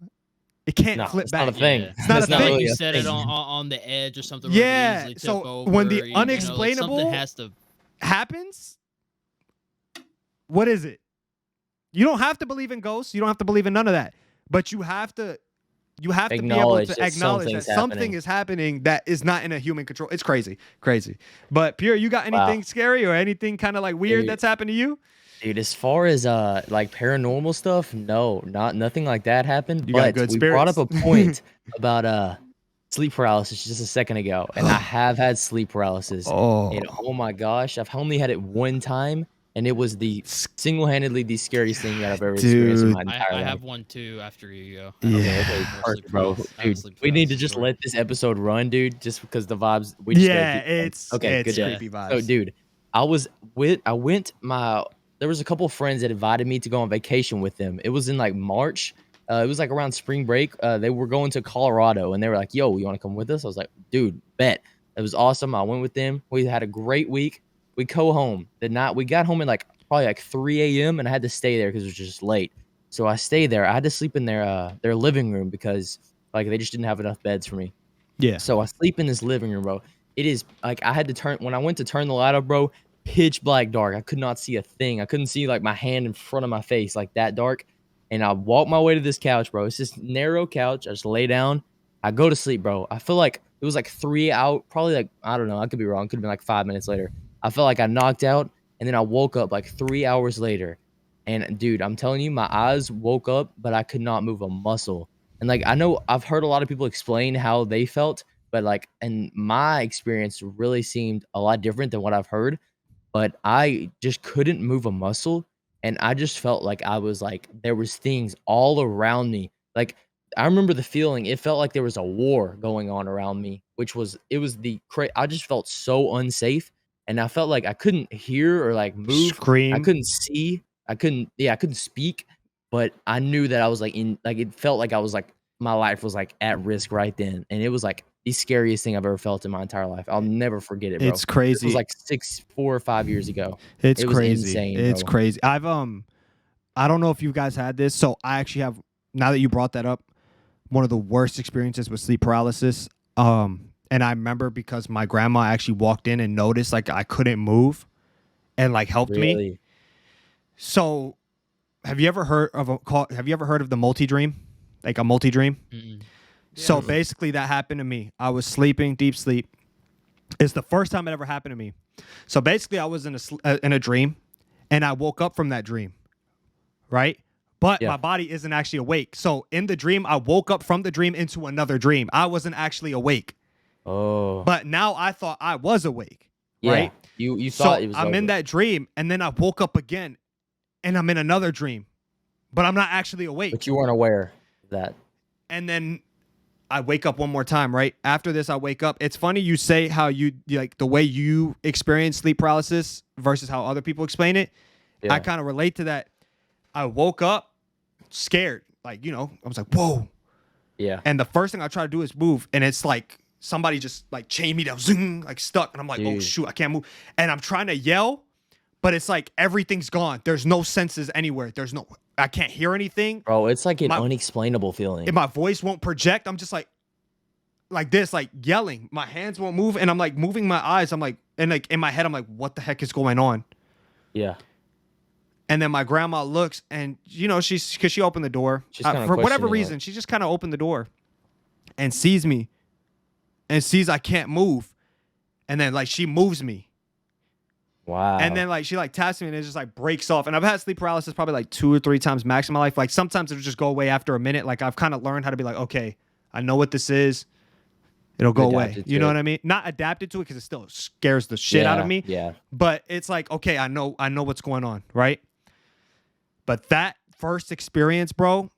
It can't flip it's back. not a thing. It's not It's a not thing. really You a set it thing. on the edge or something. Where Yeah, it can easily so tip over, when the you know, like, unexplainable something has to. Happens, what is it? You don't have to believe in ghosts. You don't have to believe in none of that. But you have to be able Acknowledge to that acknowledge that something's something happening. is happening that is not in a human control. It's crazy. But Pierre, you got anything Wow. scary or anything kind of like weird Dude. that's happened to you? Dude, as far as like paranormal stuff, no, nothing like that happened. You got But good we brought up a spirits. point about sleep paralysis just a second ago, and I have had sleep paralysis. Oh, And oh my gosh, I've only had it one time, and it was the single-handedly the scariest thing that I've ever experienced in my entire I life. have one too. After you go. Yeah. Okay, More perfect, sleep bro. paralysis. I have a Dude, sleep we need to paralysis just story. let this episode run, dude, just because the vibes. We just gotta yeah, keep going. it's Okay, it's good deal. creepy vibes. So, dude, there was a couple of friends that invited me to go on vacation with them. It was in like March. It was like around spring break. They were going to Colorado and they were like, yo, you want to come with us? I was like, dude, bet. It was awesome. I went with them. We had a great week. We got home at like probably like 3 a.m. and I had to stay there because it was just late. So I stayed there. I had to sleep in their living room because like they just didn't have enough beds for me. Yeah. So I sleep in this living room, bro. It is like when I went to turn the light up, bro, pitch black dark. I could not see a thing. I couldn't see like my hand in front of my face, like that dark. And I walk my way to this couch, bro. It's this narrow couch. I just lay down. I go to sleep, bro. I feel like it was like 3 hours, probably like, I don't know. I could be wrong. Could have been like 5 minutes later. I felt like I knocked out. And then I woke up like 3 hours later. And dude, I'm telling you, my eyes woke up, but I could not move a muscle. And like, I know I've heard a lot of people explain how they felt, but like, and my experience really seemed a lot different than what I've heard. But I just couldn't move a muscle. And I just felt like I was like, there was things all around me. Like, I remember the feeling, it felt like there was a war going on around me, I just felt so unsafe. And I felt like I couldn't hear or like move. Scream. I couldn't see. I couldn't speak. But I knew that I was like it felt like I was like, my life was like at risk right then. And it was like the scariest thing I've ever felt in my entire life. I'll never forget it, bro. It's crazy. This was like 4 or 5 years ago. It's It was crazy. insane, It's bro. crazy. I don't know if you guys had this. So I actually have, now that you brought that up, one of the worst experiences with sleep paralysis. And I remember because my grandma actually walked in and noticed like I couldn't move and like helped me. Really? So have you ever heard of the multi-dream? Like a multi-dream? Mm-mm. So Yeah. basically that happened to me. I was sleeping, deep sleep. It's the first time it ever happened to me. So basically I was in a dream and I woke up from that dream. Right? But Yeah. my body isn't actually awake. So in the dream, I woke up from the dream into another dream. I wasn't actually awake. Oh. But now I thought I was awake. Yeah. Right? You So thought it was I'm in over. that dream and then I woke up again and I'm in another dream. But I'm not actually awake. But you weren't aware of that. And then I wake up one more time, right? After this, I wake up. It's funny you say how you like the way you experience sleep paralysis versus how other people explain it. Yeah. I kind of relate to that. I woke up scared. Like, you know, I was like, whoa. Yeah. And the first thing I try to do is move. And it's like somebody just like chained me down, zoom, like stuck. And I'm like, oh Dude. shoot, I can't move. And I'm trying to yell, but it's like everything's gone. There's no senses anywhere. I can't hear anything. Bro, it's like an My- unexplainable feeling. And my voice won't project. I'm just like this, like yelling. My hands won't move. And I'm like moving my eyes. I'm like, and like in my head, I'm like, what the heck is going on? Yeah. And then my grandma looks and, you know, because she opened the door. She's kinda for whatever questioning, reason, like- she just kind of opened the door and sees me and sees I can't move. And then like she moves me. Wow. And then like she like taps me and it just like breaks off. And I've had sleep paralysis probably like 2 or 3 times max in my life. Like sometimes it'll just go away after a minute. Like I've kind of learned how to be like, okay, I know what this is. It'll go away. Adapted You to know it. what I mean? Not adapted to it because it still scares the shit out of me. Yeah. But it's like, okay, I know what's going on, right? But that first experience, bro,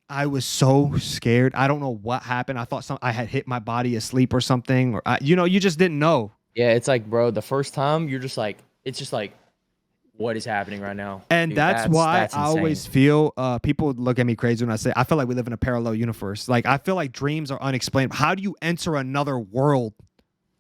I was so scared. I don't know what happened. I thought I had hit my body asleep or something, or you just didn't know. Yeah, it's like, bro, the first time you're just like, it's just like, what is happening right now? And Dude, that's why that's I insane. always feel people look at me crazy when I say I feel like we live in a parallel universe. Like I feel like dreams are unexplained. How do you enter another world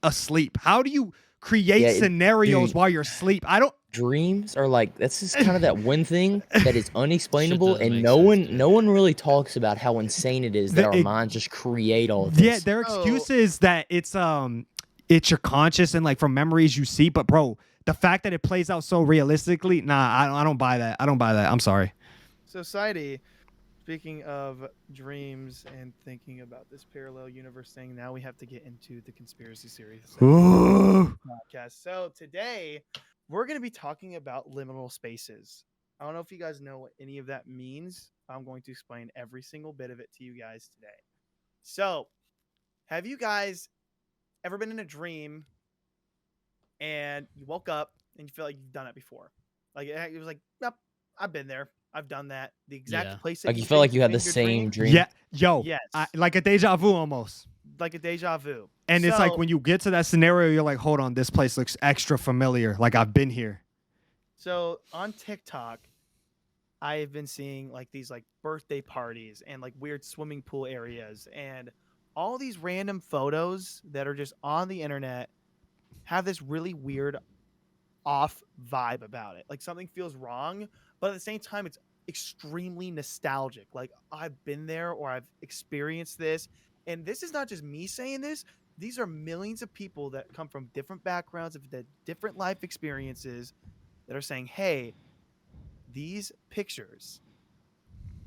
asleep? How do you create scenarios dude. while you're asleep? I don't. Dreams are like, that's just kind of that one thing that is unexplainable, doesn't and make no sense, one, dude. no one really talks about how insane it is that our minds just create all of Yeah, this. their Oh. excuse is that it's your conscious and like from memories you see. But bro, the fact that it plays out so realistically, nah, I don't buy that. I don't buy that. I'm sorry. Society, speaking of dreams and thinking about this parallel universe thing, now we have to get into the conspiracy series Ooh. podcast. So today we're going to be talking about liminal spaces. I don't know if you guys know what any of that means. I'm going to explain every single bit of it to you guys today. So, have you guys ever been in a dream and you woke up and you feel like you've done it before? Like it was like, yep, I've been there. I've done that. The exact Yeah. place that Like you you've feel been like you had in the your same dream. Yeah, yo, Yes. like a deja vu almost. Like a deja vu. And it's like So- when you get to that scenario, you're like, hold on, this place looks extra familiar. Like I've been here. So on TikTok, I have been seeing like these like birthday parties and like weird swimming pool areas and all these random photos that are just on the internet have this really weird off vibe about it. Like something feels wrong, but at the same time it's extremely nostalgic. Like I've been there or I've experienced this. And this is not just me saying this. These are millions of people that come from different backgrounds, of different life experiences that are saying, hey, these pictures,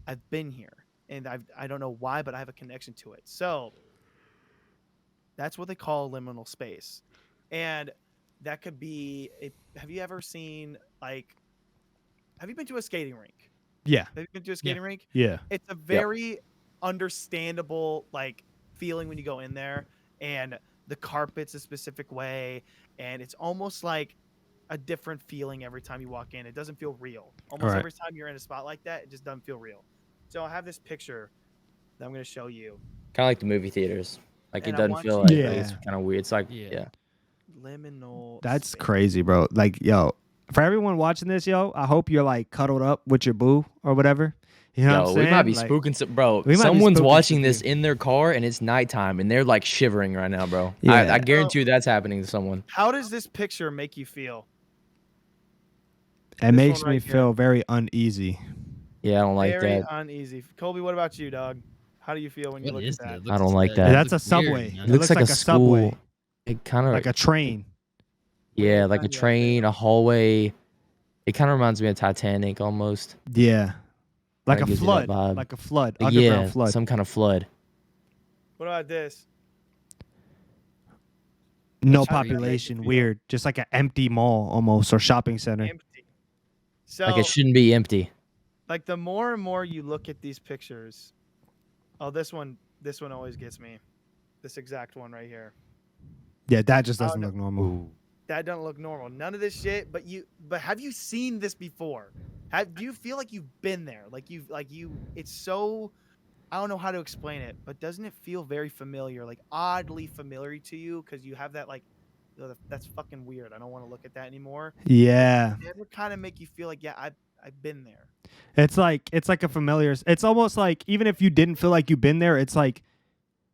I've been here and I don't know why, but I have a connection to it. So that's what they call liminal space. And that could be, have you ever seen have you been to a skating rink? Yeah. Have you been to a skating rink? Yeah. It's a very understandable feeling when you go in there, and the carpet's a specific way, and it's almost like a different feeling every time you walk in. It doesn't feel real. Almost Right. every time you're in a spot like that, it just doesn't feel real. So I have this picture that I'm going to show you. Kind of like the movie theaters. Like And it I doesn't want feel you- like, Yeah. it's kind of weird. It's like, Yeah. yeah. Liminal. That's space. crazy, bro. Like, yo, for everyone watching this, yo, I hope you're like cuddled up with your boo or whatever. You know what I'm Yo, saying? we might be Like, spooking some, bro. we might be Someone's spooking watching some this people. in their car and it's nighttime and they're like shivering right now, bro. Yeah. I guarantee you that's happening to someone. How does this picture make you feel? It This makes one me right here. feel very uneasy. Yeah, I don't like Very that. uneasy. Colby, what about you, dog? How do you feel when you What look is at that? that? I don't like that. That's a looks weird, subway. man. It looks like a subway, school. It kind of like a train. yeah, What like a kind of train, a hallway. It kind of reminds me of Titanic almost. Yeah, like Kinda a gives you that flood, vibe. like a flood, Like, underground yeah, flood. some kind of flood. What about this? No How do you make it population, feel? weird. Just like an empty mall almost or shopping center. Empty. So, Like it shouldn't be empty. like the more and more you look at these pictures, oh, this one always gets me. This exact one right here. Yeah, that just Oh, doesn't no. look normal. That doesn't look normal. None of this shit. But have you seen this before? Do you feel like you've been there? It's so, I don't know how to explain it, but doesn't it feel very familiar? Like oddly familiar to you because you have that that's fucking weird. I don't want to look at that anymore. Yeah, It would kind of make you feel like, yeah, I've been there. it's like a familiar. It's almost like even if you didn't feel like you've been there, it's like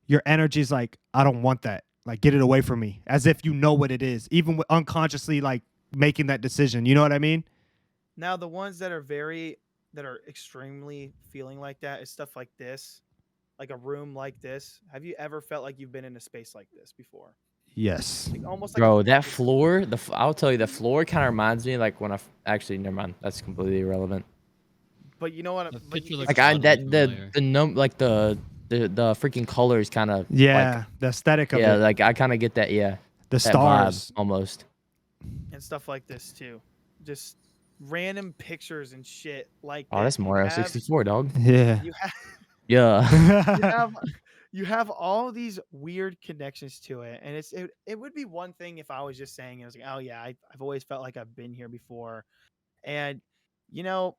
your energy's like, I don't want that. Like, get it away from me. As if you know what it is, even unconsciously like making that decision. You know what I mean? Now the ones that are extremely feeling like that is stuff like this, like a room like this. Have you ever felt like you've been in a space like this before? Yes. Like almost like Bro, that floor, I'll tell you, the floor kind of reminds me like when actually, never mind. That's completely irrelevant. But you know what? The But picture you, looks Like I oddly that familiar. the freaking colors kind of Yeah, the aesthetic of yeah, it, like I kind of get that, yeah. the That vibe stars. almost. and stuff like this too. Just random pictures and shit like Oh, this. that's Mario 64, dog. Yeah. You have Yeah. you have you have all these weird connections to it, and it would be one thing if I was just saying it was like, oh yeah, I've always felt like I've been here before, and you know,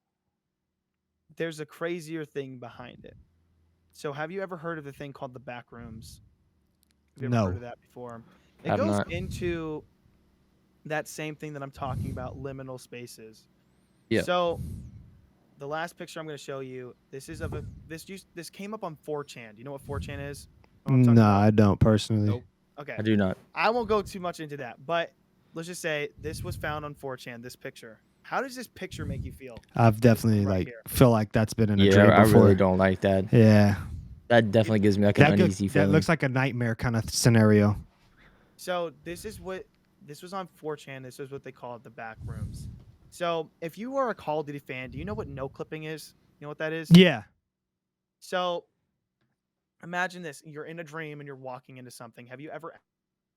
there's a crazier thing behind it. So have you ever heard of the thing called the back rooms? Have you ever heard No. of that before? It Have goes not. into that same thing that I'm talking about, liminal spaces. Yeah. So the last picture I'm going to show you, this is of a this came up on 4chan. Do you know what 4chan is? Know what I'm talking No, about? I don't personally. Nope. Okay. I do not. I won't go too much into that, but let's just say this was found on 4chan, this picture. How does this picture make you feel? I've definitely right like here. feel like that's been in a Yeah, dream I before. really don't like that. Yeah. That definitely gives me like an uneasy That feeling. looks like a nightmare kind of scenario. So this was on 4chan. This is what they call it, the back rooms. So if you are a Call of Duty fan, do you know what no clipping is? You know what that is? Yeah. So imagine this: you're in a dream and you're walking into something. Have you ever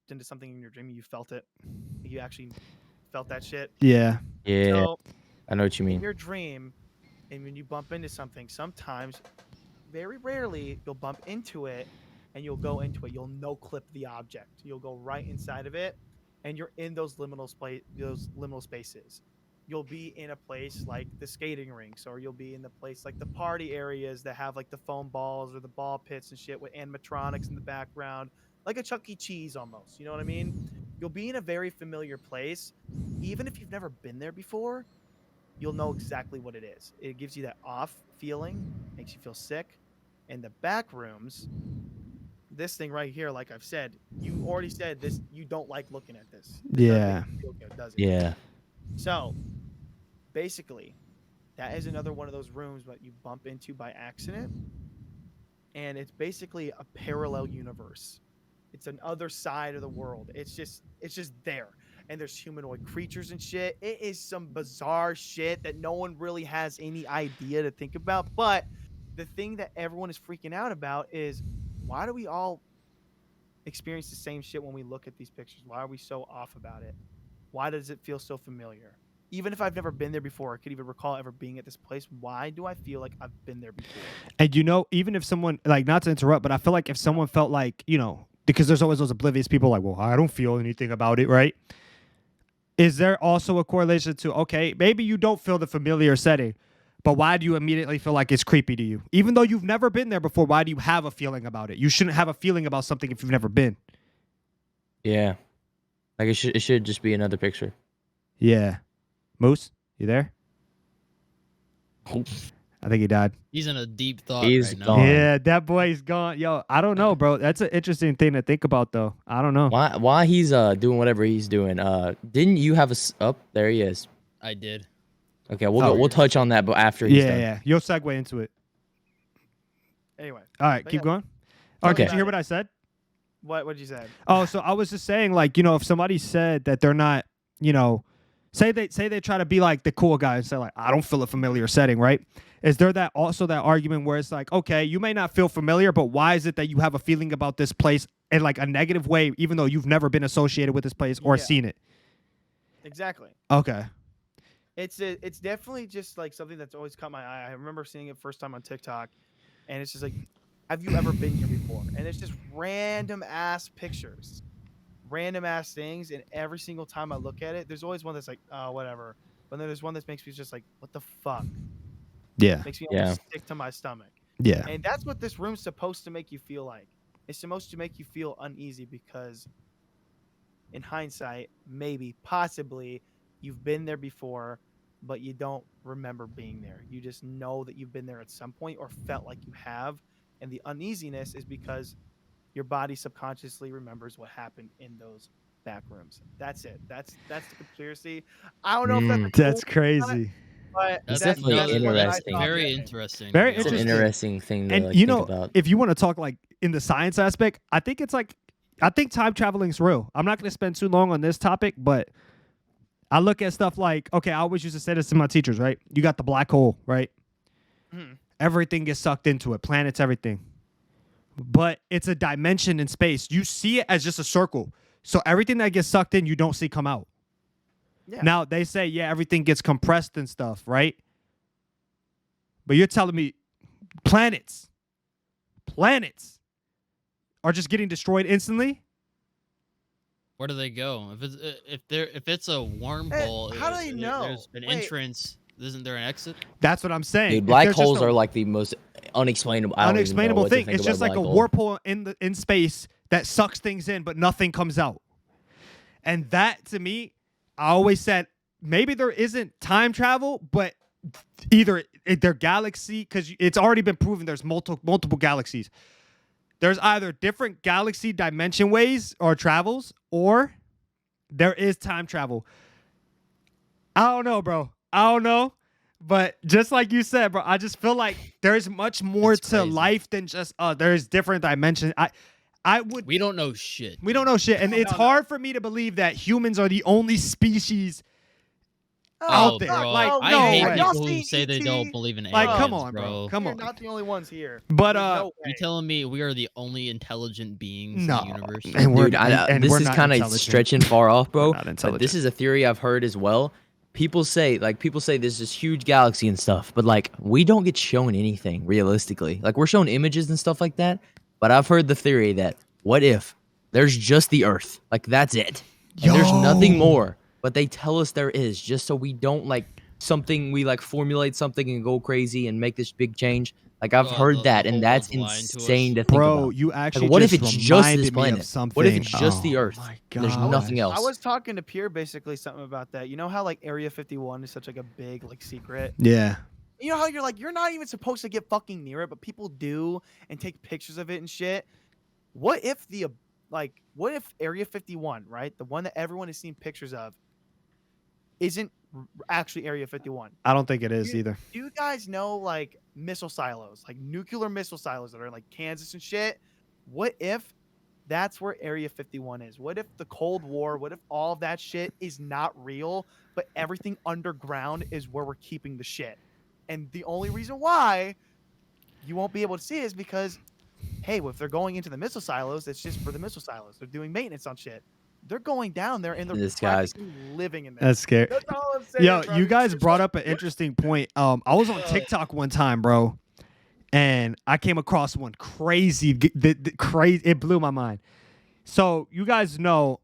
into something in your dream and you felt it? You actually felt that shit? Yeah. yeah, So I know what you in mean. your dream, and when you bump into something, sometimes, very rarely, you'll bump into it and you'll go into it. You'll no clip the object. You'll go right inside of it, and you're in those liminal spaces. You'll be in a place like the skating rinks, or you'll be in the place like the party areas that have like the foam balls or the ball pits and shit with animatronics in the background, like a Chuck E. Cheese almost. You know what I mean? You'll be in a very familiar place, even if you've never been there before. You'll know exactly what it is. It gives you that off feeling, makes you feel sick. In the back rooms, this thing right here, like I've said, you already said this. You don't like looking at this. This doesn't Yeah. make you feel good, does it? Yeah. So, basically, that is another one of those rooms that you bump into by accident, and it's basically a parallel universe. It's an other side of the world. It's just there, and there's humanoid creatures and shit. It is some bizarre shit that no one really has any idea to think about. But the thing that everyone is freaking out about is, why do we all experience the same shit when we look at these pictures? Why are we so off about it? Why does it feel so familiar? Even if I've never been there before, I could even recall ever being at this place. Why do I feel like I've been there before? And you know, even if someone, like, not to interrupt, but I feel like if someone felt like, you know, because there's always those oblivious people like, well, I don't feel anything about it, right? Is there also a correlation to, okay, maybe you don't feel the familiar setting, but why do you immediately feel like it's creepy to you? Even though you've never been there before, why do you have a feeling about it? You shouldn't have a feeling about something if you've never been. Yeah. Like it should just be another picture. Yeah. Moose, you there? Oh. I think he died. He's in a deep thought He's right now. gone. Yeah, that boy's gone. Yo, I don't know, bro. That's an interesting thing to think about, though. I don't know. Why he's doing whatever he's doing? Didn't you have up? There he is. I did. Okay, we'll touch on that, but after he's Yeah, done. yeah. You'll segue into it. Anyway, All right, But keep yeah. going. Oh, Okay. did you hear what I said? what did you say? Oh, so I was just saying, like, you know, if somebody said that they're not, you know, say they try to be like the cool guy and say like, I don't feel a familiar setting, right? Is there that argument where it's like, okay, you may not feel familiar, but why is it that you have a feeling about this place in like a negative way, even though you've never been associated with this place or Yeah. seen it? Exactly. Okay. It's definitely just like something that's always caught my eye. I remember seeing it first time on TikTok, and it's just like, have you ever been here before? And it's just random ass pictures, random ass things, and every single time I look at it, there's always one that's like, oh, whatever. But then there's one that makes me just like, what the fuck? Yeah. Makes me Yeah. almost sick to my stomach. Yeah. And that's what this room's supposed to make you feel like. It's supposed to make you feel uneasy because, in hindsight, maybe, possibly, you've been there before, but you don't remember being there. You just know that you've been there at some point or felt like you have. And the uneasiness is because your body subconsciously remembers what happened in those back rooms. That's it. That's the conspiracy. I don't know if that's a cool That's crazy. but That's that's definitely what I interesting. thought Very today. interesting. Very It's an interesting. interesting thing to And like, you think know, about. if you want to talk like in the science aspect, I think time traveling's real. I'm not going to spend too long on this topic, but I look at stuff like, okay, I always used to say this to my teachers, right? You got the black hole, right? Mhm. Everything gets sucked into it, planets, everything. But it's a dimension in space. You see it as just a circle. So everything that gets sucked in, you don't see come out. Yeah. Now they say, yeah, everything gets compressed and stuff, right? But you're telling me planets are just getting destroyed instantly? Where do they go? If it's a wormhole, how do they know? There's an Wait. entrance. Isn't there an exit? That's what I'm saying. Dude, If black there's just holes a are like the most unexplainable. I don't even know unexplainable what to thing. think It's about just like a black hole. warp hole in space that sucks things in, but nothing comes out. And that, to me, I always said maybe there isn't time travel, but either their galaxy, because it's already been proven there's multiple galaxies. There's either different galaxy dimension ways or travels, or there is time travel. I don't know, bro. I don't know. But just like you said, bro, I just feel like there's much more It's to crazy. life than just there's different dimensions. We don't know shit. We don't know shit. And it's hard for me to believe that humans are the only species out there. Bro, Like, I no hate way. people Y'all who seen say they ET? don't believe in aliens. Like, come on, bro. Come You're on. not the only ones here. But There's no You way. telling me we are the only intelligent beings No. in the universe? And we're, Dude, and this we're is not kind of intelligent. stretching far off, bro. We're not But intelligent. this is a theory I've heard as well. People say there's this huge galaxy and stuff, but like we don't get shown anything realistically. Like we're shown images and stuff like that. But I've heard the theory that what if there's just the Earth, like that's it, and there's nothing Yo. more. But they tell us there is, just so we don't formulate something and go crazy and make this big change. Like I've heard The that, whole and that's world's lying to us. insane to think Bro, about. you actually what if just it's just reminded this me of planet? something. What if it's just the Oh Earth? my There's God. nothing else. I was talking to Pierre basically something about that. You know how like Area 51 is such like a big like secret? Yeah. You know how you're not even supposed to get fucking near it, but people do and take pictures of it and shit. What if what if Area 51, right? The one that everyone has seen pictures of isn't actually Area 51. I don't think it is either. Do you guys know like missile silos, like nuclear missile silos that are in like Kansas and shit? What if that's where Area 51 is? What if the Cold War, what if all of that shit is not real, but everything underground is where we're keeping the shit? And the only reason why you won't be able to see it is because, hey, well, if they're going into the missile silos, it's just for the missile silos. They're doing maintenance on shit. They're going down there and they're This guy's- practically living in there. That's scary. That's all I'm saying. Yo, bro. you guys It's brought like- up an interesting point. I was on TikTok one time, bro, and I came across one crazy. Crazy. It blew my mind. So you guys know.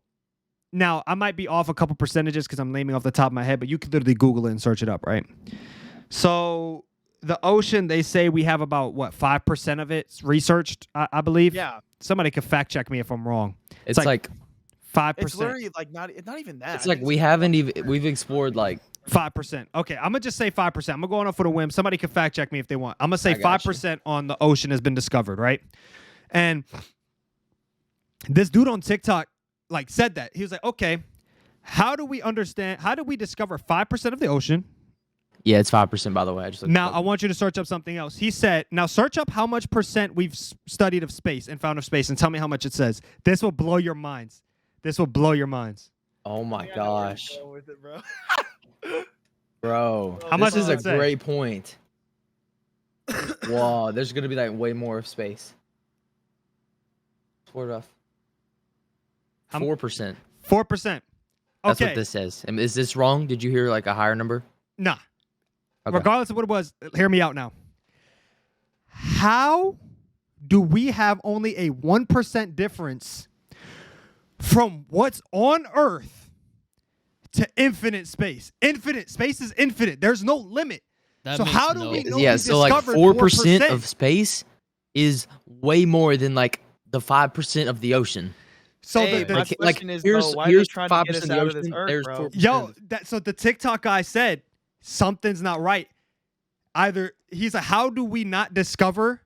Now I might be off a couple percentages because I'm naming off the top of my head, but you can literally Google it and search it up, right? So the ocean, they say we have about 5% of it researched. I believe. Yeah, Somebody could fact check me if I'm wrong. It's like 5%. it's literally like not even that. it's like we've explored like 5%. Okay, I'm gonna just say 5%. I'm gonna go on for the whim. Somebody can fact check me if they want. I'm gonna say I got you. 5% on the ocean has been discovered, right? And this dude on TikTok like said that. He was like, okay, how do we discover 5% of the ocean? yeah, it's 5% by the way. I just looked Now it I up. want you to search up something else. He said, now search up how much percent we've studied of space and found of space and tell me how much it says. This will blow your minds. This will blow your minds. Oh my I know where you're gosh, going with it, bro. bro. How much this does is it a say? great point. Wow, there's gonna be like way more of space. Sort of. How m- 4%. 4%. That's Okay. what this says. And is this wrong? Did you hear like a higher number? Nah. Okay. Regardless of what it was, hear me out now. How do we have only a 1% difference from what's on Earth to infinite space? Infinite space is infinite. There's no limit. That So makes how do no we know Yeah, we so like discovered 4% 4%? of space is way more than like the 5% of the ocean. So Hey, the my Like, question is, here's though, why are they here's trying to get 5% us of the out of this ocean. Earth, There's bro? 4%. yo, so the TikTok guy said something's not right. Either he's like, how do we not discover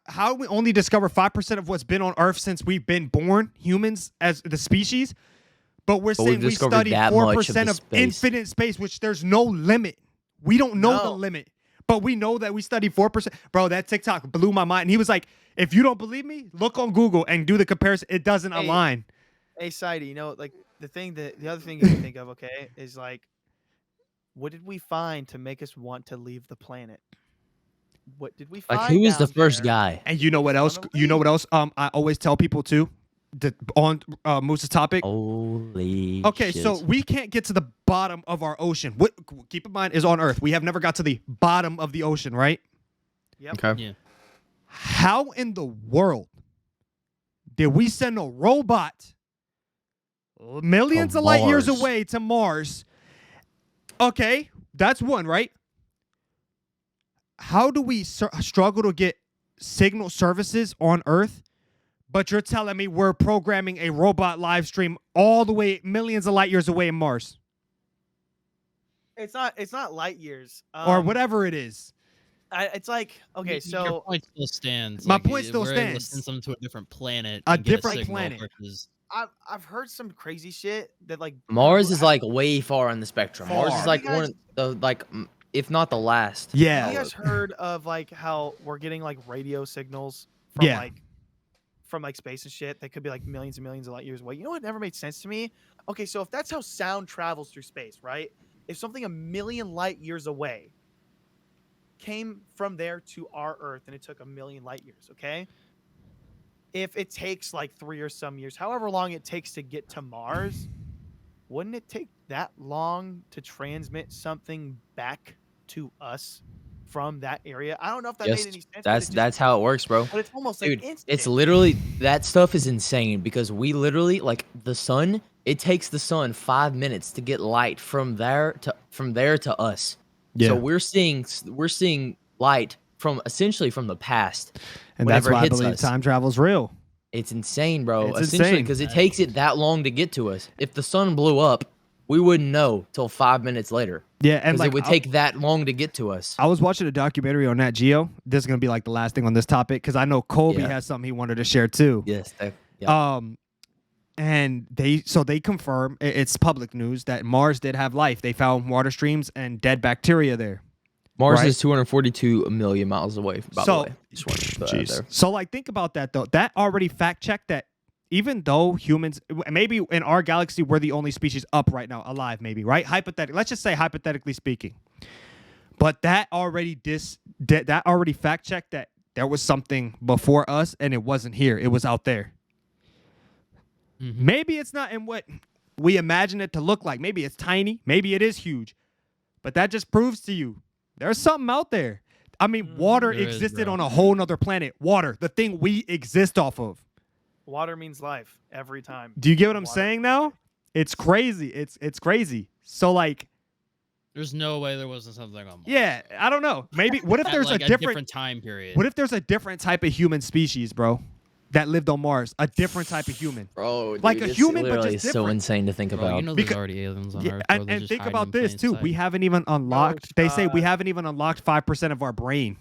how do we only discover 5% of what's been on Earth since we've been born, humans as the species? But we're But saying we've we discovered studied that much 4% of of the space. infinite space, which there's no limit. We don't know the No. limit, but we know that we studied 4%. Bro, that TikTok blew my mind. And he was like, if you don't believe me, look on Google and do the comparison. It doesn't Hey. align. Hey, Sidey, like the other thing you can think of, okay, is like, what did we find to make us want to leave the planet? What did we find? Like who is the down first there? guy? And you know what else? Wanna You know what else? I always tell people too. on Moose's topic. Holy. Okay, shit. so we can't get to the bottom of our ocean. What, keep in mind, is on Earth. We have never got to the bottom of the ocean, right? Yep. Okay. Yeah. How in the world did we send a robot millions To of light years Mars. away to Mars? Okay, that's one, right? How do we struggle to get signal services on Earth? But you're telling me we're programming a robot live stream all the way millions of light years away in Mars It's not light years. or whatever it is. It's like, okay, Your so point still stands. My Like, point still we're able to stands. send them to a different planet. A and get different signal planet. versus- I've heard some crazy shit that like Mars is like way far on the spectrum. Mars Far. is like You guys- one of the if not the last. Yeah. Have you guys heard of like how we're getting like radio signals Yeah. from like space and shit that could be like millions and millions of light years away? You know what never made sense to me? Okay, so if that's how sound travels through space, right? If something a million light years away came from there to our Earth and it took a million light years, okay? If it takes like 3 or some years, however long it takes to get to Mars, wouldn't it take that long to transmit something back to us from that area? I don't know if that Yes, made any sense. but it just- that's how it works, bro. But it's almost Dude, like instant. it's literally that stuff is insane because we literally like the sun. It takes the sun 5 minutes to get light from there to us. Yeah. So we're seeing light from essentially from the past. And that's whenever it why I hits believe us. time travel's real. It's insane, bro. It's essentially, insane. because it takes it that long to get to us. If the sun blew up, we wouldn't know till 5 minutes later. Yeah, and Because like it would take that long to get to us. I was watching a documentary on Nat Geo. This is gonna be like the last thing on this topic because I know Colby Yeah. has something he wanted to share too. Yes. Yeah. And they confirm it's public news that Mars did have life. They found water streams and dead bacteria there. Mars right. is 242 million miles away. By the So- way, just wanted to put that out there. So like think about that though. That already fact checked that even though humans maybe in our galaxy we're the only species up right now alive maybe, right? Hypothetically. Let's just say hypothetically speaking. But that already that already fact checked that there was something before us and it wasn't here. It was out there. Mhm. Maybe it's not in what we imagine it to look like. Maybe it's tiny. Maybe it is huge. But that just proves to you there's something out there. I mean, water There is, existed bro. on a whole nother planet. Water, the thing we exist off of. Water means life every time. Do you get what I'm Water. saying now? It's crazy. It's crazy. So like, There's no way there wasn't something on Mars. yeah, I don't know. Maybe what if At, there's like, a different time period. what if there's a different type of human species, bro, that lived on Mars? A different type of human. Bro, Like a it's human, but literally just so different. insane to think Bro, about. you know Because- there's already aliens on Yeah, Earth. Bro. and They're just think hiding about in this plain too. sight. We haven't even unlocked. They say we stop. haven't even unlocked 5% of our brain.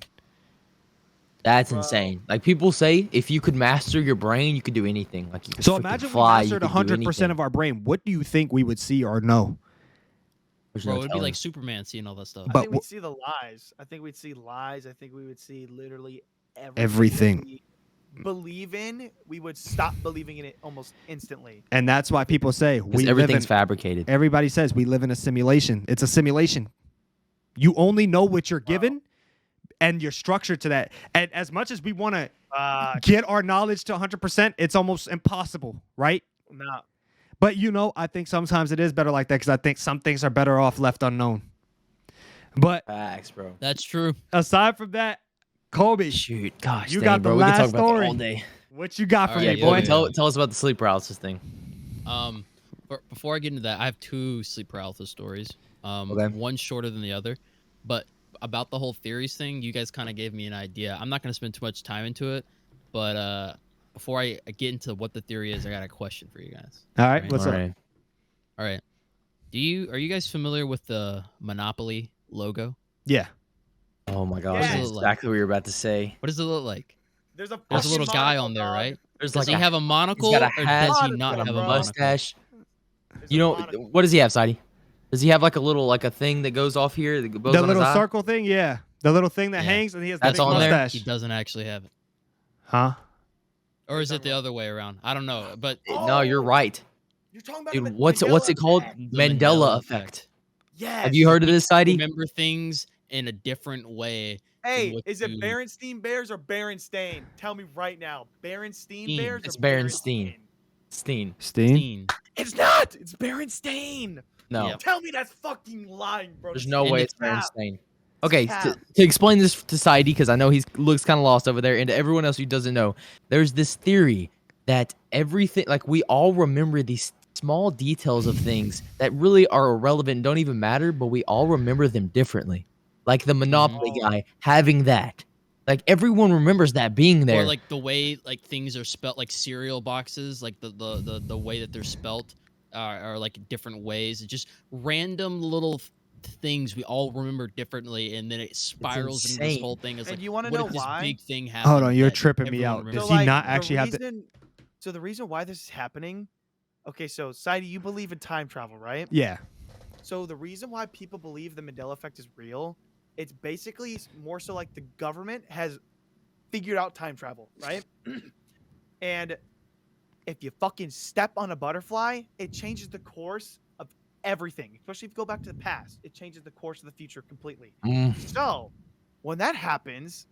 That's Bro. insane. Like people say, if you could master your brain, you could do anything. Like you could So freaking imagine fly, we mastered 100% of our brain. What do you think we would see or know? Bro, it'd be like Superman seeing all that stuff. I But think we'd see the lies. I think we'd see lies. I think we would see literally Everything. that we believe in. We would stop believing in it almost instantly. And that's why people say we live in. everything's fabricated. Everybody says we live in a simulation. It's a simulation. You only know what you're given, and you're structured to that. And as much as we want to get our knowledge to 100%, it's almost impossible, right? No. But I think sometimes it is better like that because I think some things are better off left unknown. But Facts, bro. That's true. aside from that, Colby, Shoot, gosh, You dang, got the bro. We last can talk about story. that all day. what you got for Alright, me, Yeah, boy? Colby, tell us about the sleep paralysis thing. But before I get into that, I have two sleep paralysis stories. Okay. One shorter than the other, but about the whole theories thing, you guys kind of gave me an idea. I'm not gonna spend too much time into it, but before I get into what the theory is, I got a question for you guys. All right, Right. what's All up? right. All right, are you guys familiar with the Monopoly logo? Yeah. Oh my gosh, Yes. that's exactly what you're about to say. What does it look like? There's a There's a little fucking guy monocle, on there, dog. right? There's Does like he have a monocle, got a or hat, does he he's not got have a a mustache. There's You a know monocle. what does he have, Sidey? Does he have like a thing that goes off here? That goes The on little his eye? circle thing, yeah. The little thing that Yeah. hangs and he has That's the big on there? mustache. He doesn't actually have it, Huh? or is it the other way around? I don't know, but No, you're right, You're talking about dude. the what's it Mandela called? effect. The Mandela Mandela effect. Yes. Have you heard of this, Sidey? remember things in a different way. Hey, what is it you- Berenstein Bears or Berenstain? Tell me right now. Berenstein Steen. Bears It's or Berenstein. Steen. Steen. It's not. It's Berenstain. No, Yep. Tell me that's fucking lying, bro. there's This no is way And it's cap. Berenstain. Okay, cap. to explain this to Saidi, because I know he looks kind of lost over there, and to everyone else who doesn't know, there's this theory that everything, like we all remember these small details of things that really are irrelevant and don't even matter, but we all remember them differently. Like the Monopoly Oh. guy having that. Like everyone remembers that being there. Or like the way like things are spelled, like cereal boxes, like the way that they're spelt are like different ways. It's just random little things we all remember differently, and then it spirals into this insane. whole thing. It's And like, you wanna what know if this why? big thing happened? Hold on, you're that tripping me everyone out. remembers? Does he not actually have to? So the reason why this is happening, okay, so Saidi, you believe in time travel, right? Yeah. So the reason why people believe the Mandela effect is real, it's basically more so like the government has figured out time travel, right? And if you fucking step on a butterfly, it changes the course of everything. Especially if you go back to the past, it changes the course of the future completely. Mm, So when that happens,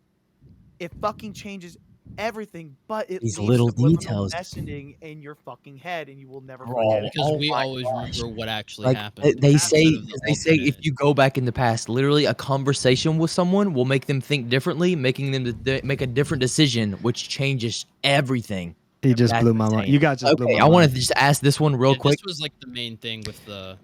it fucking changes everything, but it These leaves little subliminal details. messaging in your fucking head, and you will never Bro, forget it. Because oh we my always gosh. remember what actually Like happened. they instead say, of the they say if alternate. you go back in the past, literally a conversation with someone will make them think differently, making them make a different decision, which changes everything. He just That's blew my mind. insane. You guys just blew Okay, my I want mind. to just ask this one real Yeah, quick. This was like the main thing with the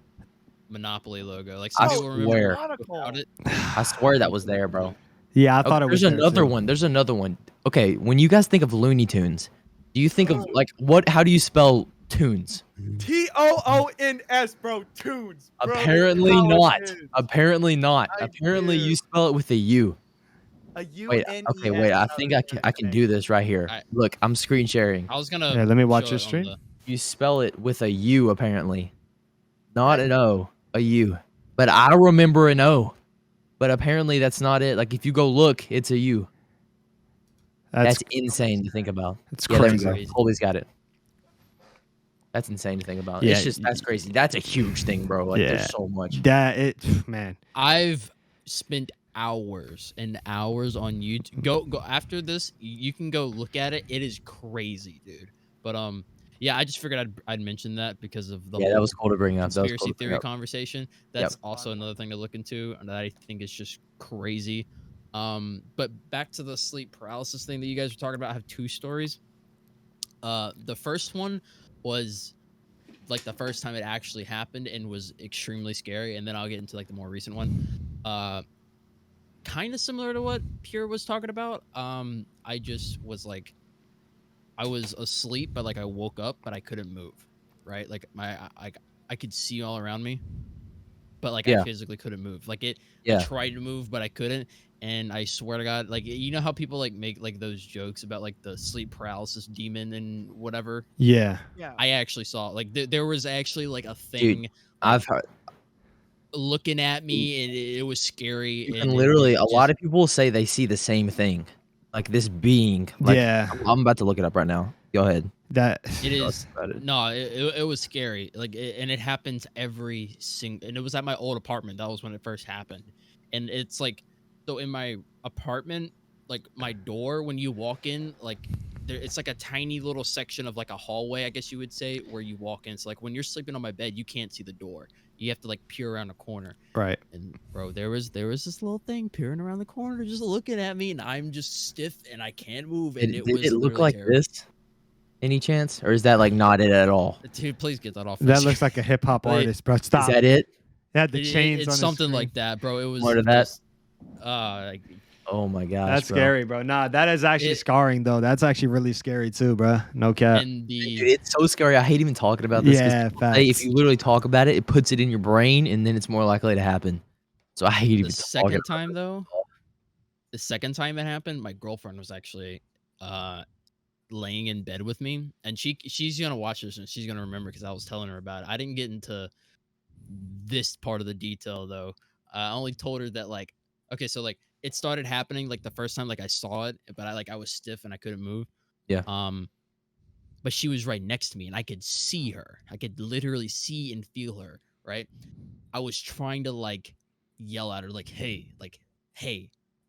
Monopoly logo. Like I some people remember swear. without it. I swear that was there, bro. Yeah, I Okay, thought it was. there's there, another too. one. There's another one. Okay, when you guys think of Looney Tunes, do you think of like what? How do you spell tunes? TOONS, bro. Tunes. Bro, this is Apparently how it not. is. Apparently not. I Apparently you do. spell it with a U. A Wait, UNES. okay, wait. I is how think it I is can every day. do this right here. I- Look, I'm screen sharing. I was gonna. Yeah, let me watch show your it on stream. the- You spell it with a U apparently. Not That- an O, a U. But I remember an O. But apparently that's not it. Like if you go look, it's a U. That's insane to think about. It's Yeah, there we crazy. go. Colby's got it. That's insane to think about. Yeah, It's just that's crazy. That's a huge thing, bro. Like Yeah. there's so much. That it, man. I've spent hours and hours on YouTube. Go after this. You can go look at it. It is crazy, dude. But yeah, I just figured I'd mention that because of the Yeah, whole that was cool to bring up. That was conspiracy cool to bring theory up. conversation. That's also another thing to look into, and that I think is just crazy. But back to the sleep paralysis thing that you guys were talking about. I have two stories. The first one was like the first time it actually happened and was extremely scary, and then I'll get into like the more recent one. Kind of similar to what Pure was talking about. I just was like, I was asleep, but like I woke up, but I couldn't move. Right, like I could see all around me, but like Yeah. I physically couldn't move. Like I Yeah. tried to move, but I couldn't. And I swear to God, like you know how people like make like those jokes about like the sleep paralysis demon and whatever. Yeah. Yeah. I actually saw like there was actually like a thing I've heard looking at me, and it was scary. you and can literally it a lot of people say they see the same thing. Like this being. Like Yeah. I'm about to look it up right now. Go ahead. That. it is About it. no, it was scary. Like and it happens every single. And it was at my old apartment. That was when it first happened. And it's like, so in my apartment, like my door, when you walk in, like it's like a tiny little section of like a hallway, I guess you would say, where you walk in. So like when you're sleeping on my bed, you can't see the door. You have to like peer around a corner. Right. And bro, there was this little thing peering around the corner, just looking at me, and I'm just stiff and I can't move. And Did was it look literally like terrible. this? Any chance? Or is that like not it at all? Dude, please get that off. That looks like a hip hop Wait, artist, bro. Stop. Is that it? It had the chains It's on his something screen. like that, bro. It was More to that? just, like, Oh my gosh. That's bro. scary, bro. Nah, that is actually It- scarring though. That's actually really scary too, bro. No cap. and Dude, the it's so scary. I hate even talking about this. 'cause Yeah, people say if facts. you literally talk about it, it puts it in your brain, and then it's more likely to happen. So I hate even the talking second about time it. though, the second time it happened, my girlfriend was actually laying in bed with me, and she's gonna watch this and she's gonna remember because I was telling her about it. I didn't get into this part of the detail though. I only told her that like, okay, so like it started happening like the first time like I saw it, but I was stiff and I couldn't move. Yeah. But she was right next to me and I could see her. I could literally see and feel her, right? I was trying to like yell at her like, hey,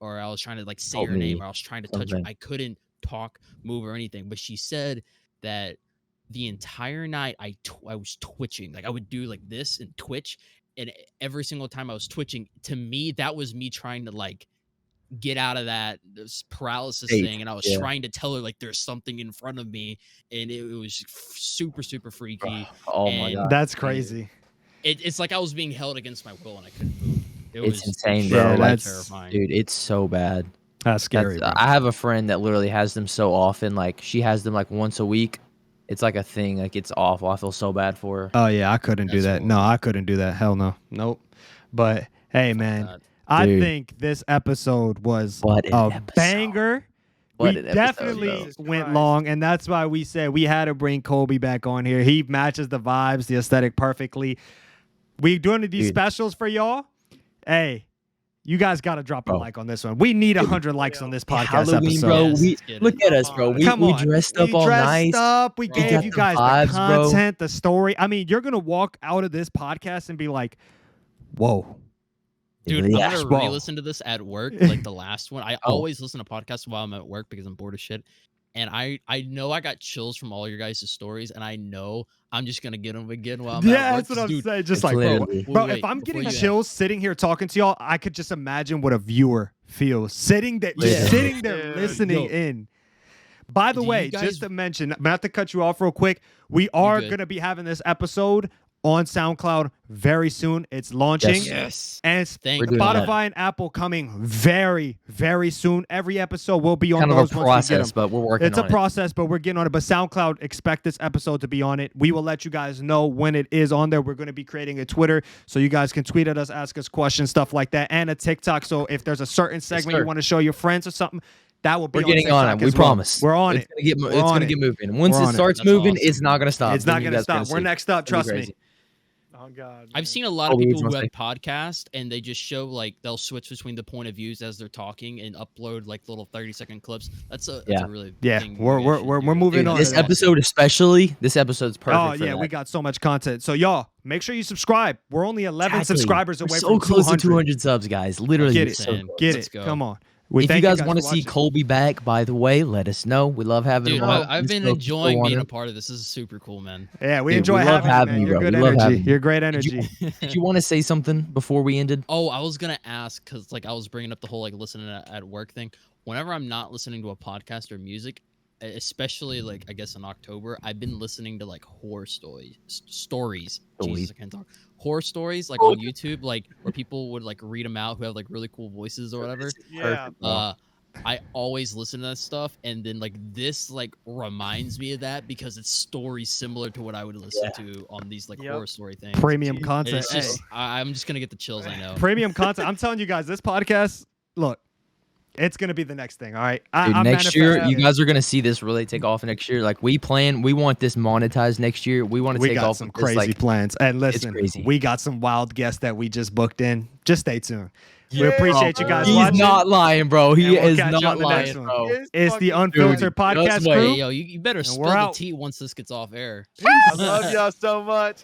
or I was trying to like say Help her name, me, or I was trying to touch her. something. I couldn't talk, move, or anything. But she said that the entire night I was twitching. Like I would do like this and twitch, and every single time I was twitching, to me that was me trying to like get out of this paralysis State, thing, and I was yeah. trying to tell her like there's something in front of me, and it was super super freaky. Oh my And god, That's crazy. it's like I was being held against my will and I couldn't move. It it's was insane, Yeah, bro. Like, that's- terrifying. dude, it's so bad. That's scary. That's- bro. I have a friend that literally has them so often. Like she has them like once a week. It's like a thing. Like it's awful. I feel so bad for her. Oh yeah, I couldn't do That's that. No, horrible. I couldn't do that. Hell no. Nope. But hey, man, that. I Dude. think this episode was What an a episode. banger. What We an episode, definitely bro. Jesus went Christ. long, and that's why we said we had to bring Colby back on here. He matches the vibes, the aesthetic perfectly. We doing these Dude. specials for y'all. Hey, you guys got to drop a Bro. like on this one. We need 100 likes on this podcast Halloween, episode. bro. Yes, We let's get look it. at us, bro. We Come on. dressed up We all dressed nice. up. We Bro. gave Got you the guys vibes, the bro. content, the story. I mean, you're gonna walk out of this podcast and be like, "Whoa, Dude, Yeah. I'm gonna Whoa. re-listen to this at work, like the last one. I always listen to podcasts while I'm at work because I'm bored as shit. And I know I got chills from all your guys' stories, and I know I'm just gonna get them again while I'm at yeah, work. that's what I'm Dude, saying." Just it's like, literally- bro, wait, if I'm before getting you chills sitting here talking to y'all, I could just imagine what a viewer feels sitting there, just Yeah. sitting there Dude. listening Yo. in. By the Do way, you guys- just to mention, not to cut you off real quick, we are good. going to be having this episode on SoundCloud very soon. It's launching. Yes. And Thank We're doing God. Spotify and Apple coming very, very soon. Every episode will be on Kind of those a once we get process, them. but we're working It's on a process, but we're getting on it. But SoundCloud, expect this episode to be on it. We will let you guys know when it is on there. We're going to be creating a Twitter so you guys can tweet at us, ask us questions, stuff like that, and a TikTok. So if there's a certain segment you sir. want to show your friends or something, that will be We're on getting on TikTok it. We as well. promise. We're on it's it. Gonna get, We're it's on gonna it. get moving. Once We're it on it. starts That's moving, awesome. it's not gonna stop. It's not Then you going to guys stop. see. We're next up. It's gonna Trust be me. crazy. Oh God. I've man. seen a lot Colby, of you people who wanna have podcasts and they just show like they'll switch between the point of views as they're talking and upload like little 30-second clips. That's a Yeah. really Yeah, thing you we're- guys we're- should we're do. moving Dude, on. this That's episode especially, this episode's perfect. Oh, for yeah, that. we got so much content. So, y'all, make sure you subscribe. We're only 11 Exactly. subscribers We're away so from close 200. to 200 subs, guys. Literally, Get it's it. so Insane. close. Get Let's it. go. Come on. We If you thank guys want want to see Colby back, by the way, let us know. We love having Dude, him on. I've Let's been go enjoying on being him. a part of this. This is super cool, man. Yeah, we Dude, enjoy we love having having you, you, man. You're bro. good We love energy. having you. You're great Did you- energy. Did you want to say something before we ended? Oh, I was gonna ask because like I was bringing up the whole like listening at work thing. Whenever I'm not listening to a podcast or music, especially like I guess in October, I've been listening to like horror stories. Jesus, I can't talk. Horror stories like on YouTube, like where people would like read them out who have like really cool voices or whatever. Yeah. I always listen to that stuff, and then like this like reminds me of that because it's stories similar to what I would listen to on these like Yep. horror story things. Premium And content. it's just, Hey, I'm just gonna get the chills. I know. premium content. I'm telling you guys, this podcast, look, it's going to be the next thing, all right? Dude, I'm next year, manifesting you it. guys are gonna see this really take off next year. Like we want this monetized next year. We want to We take got off some with this, crazy like, plans. And listen, crazy. we got some wild guests that we just booked in. Just stay tuned. We Yeah, appreciate you guys He's watching. not lying, bro. He And we'll is catch you on not the next lying, one. bro. It's the fucking Unfiltered Dude, Podcast just wait. crew. Hey, yo, you better And spill we're the out. tea once this gets off air. I love y'all so much.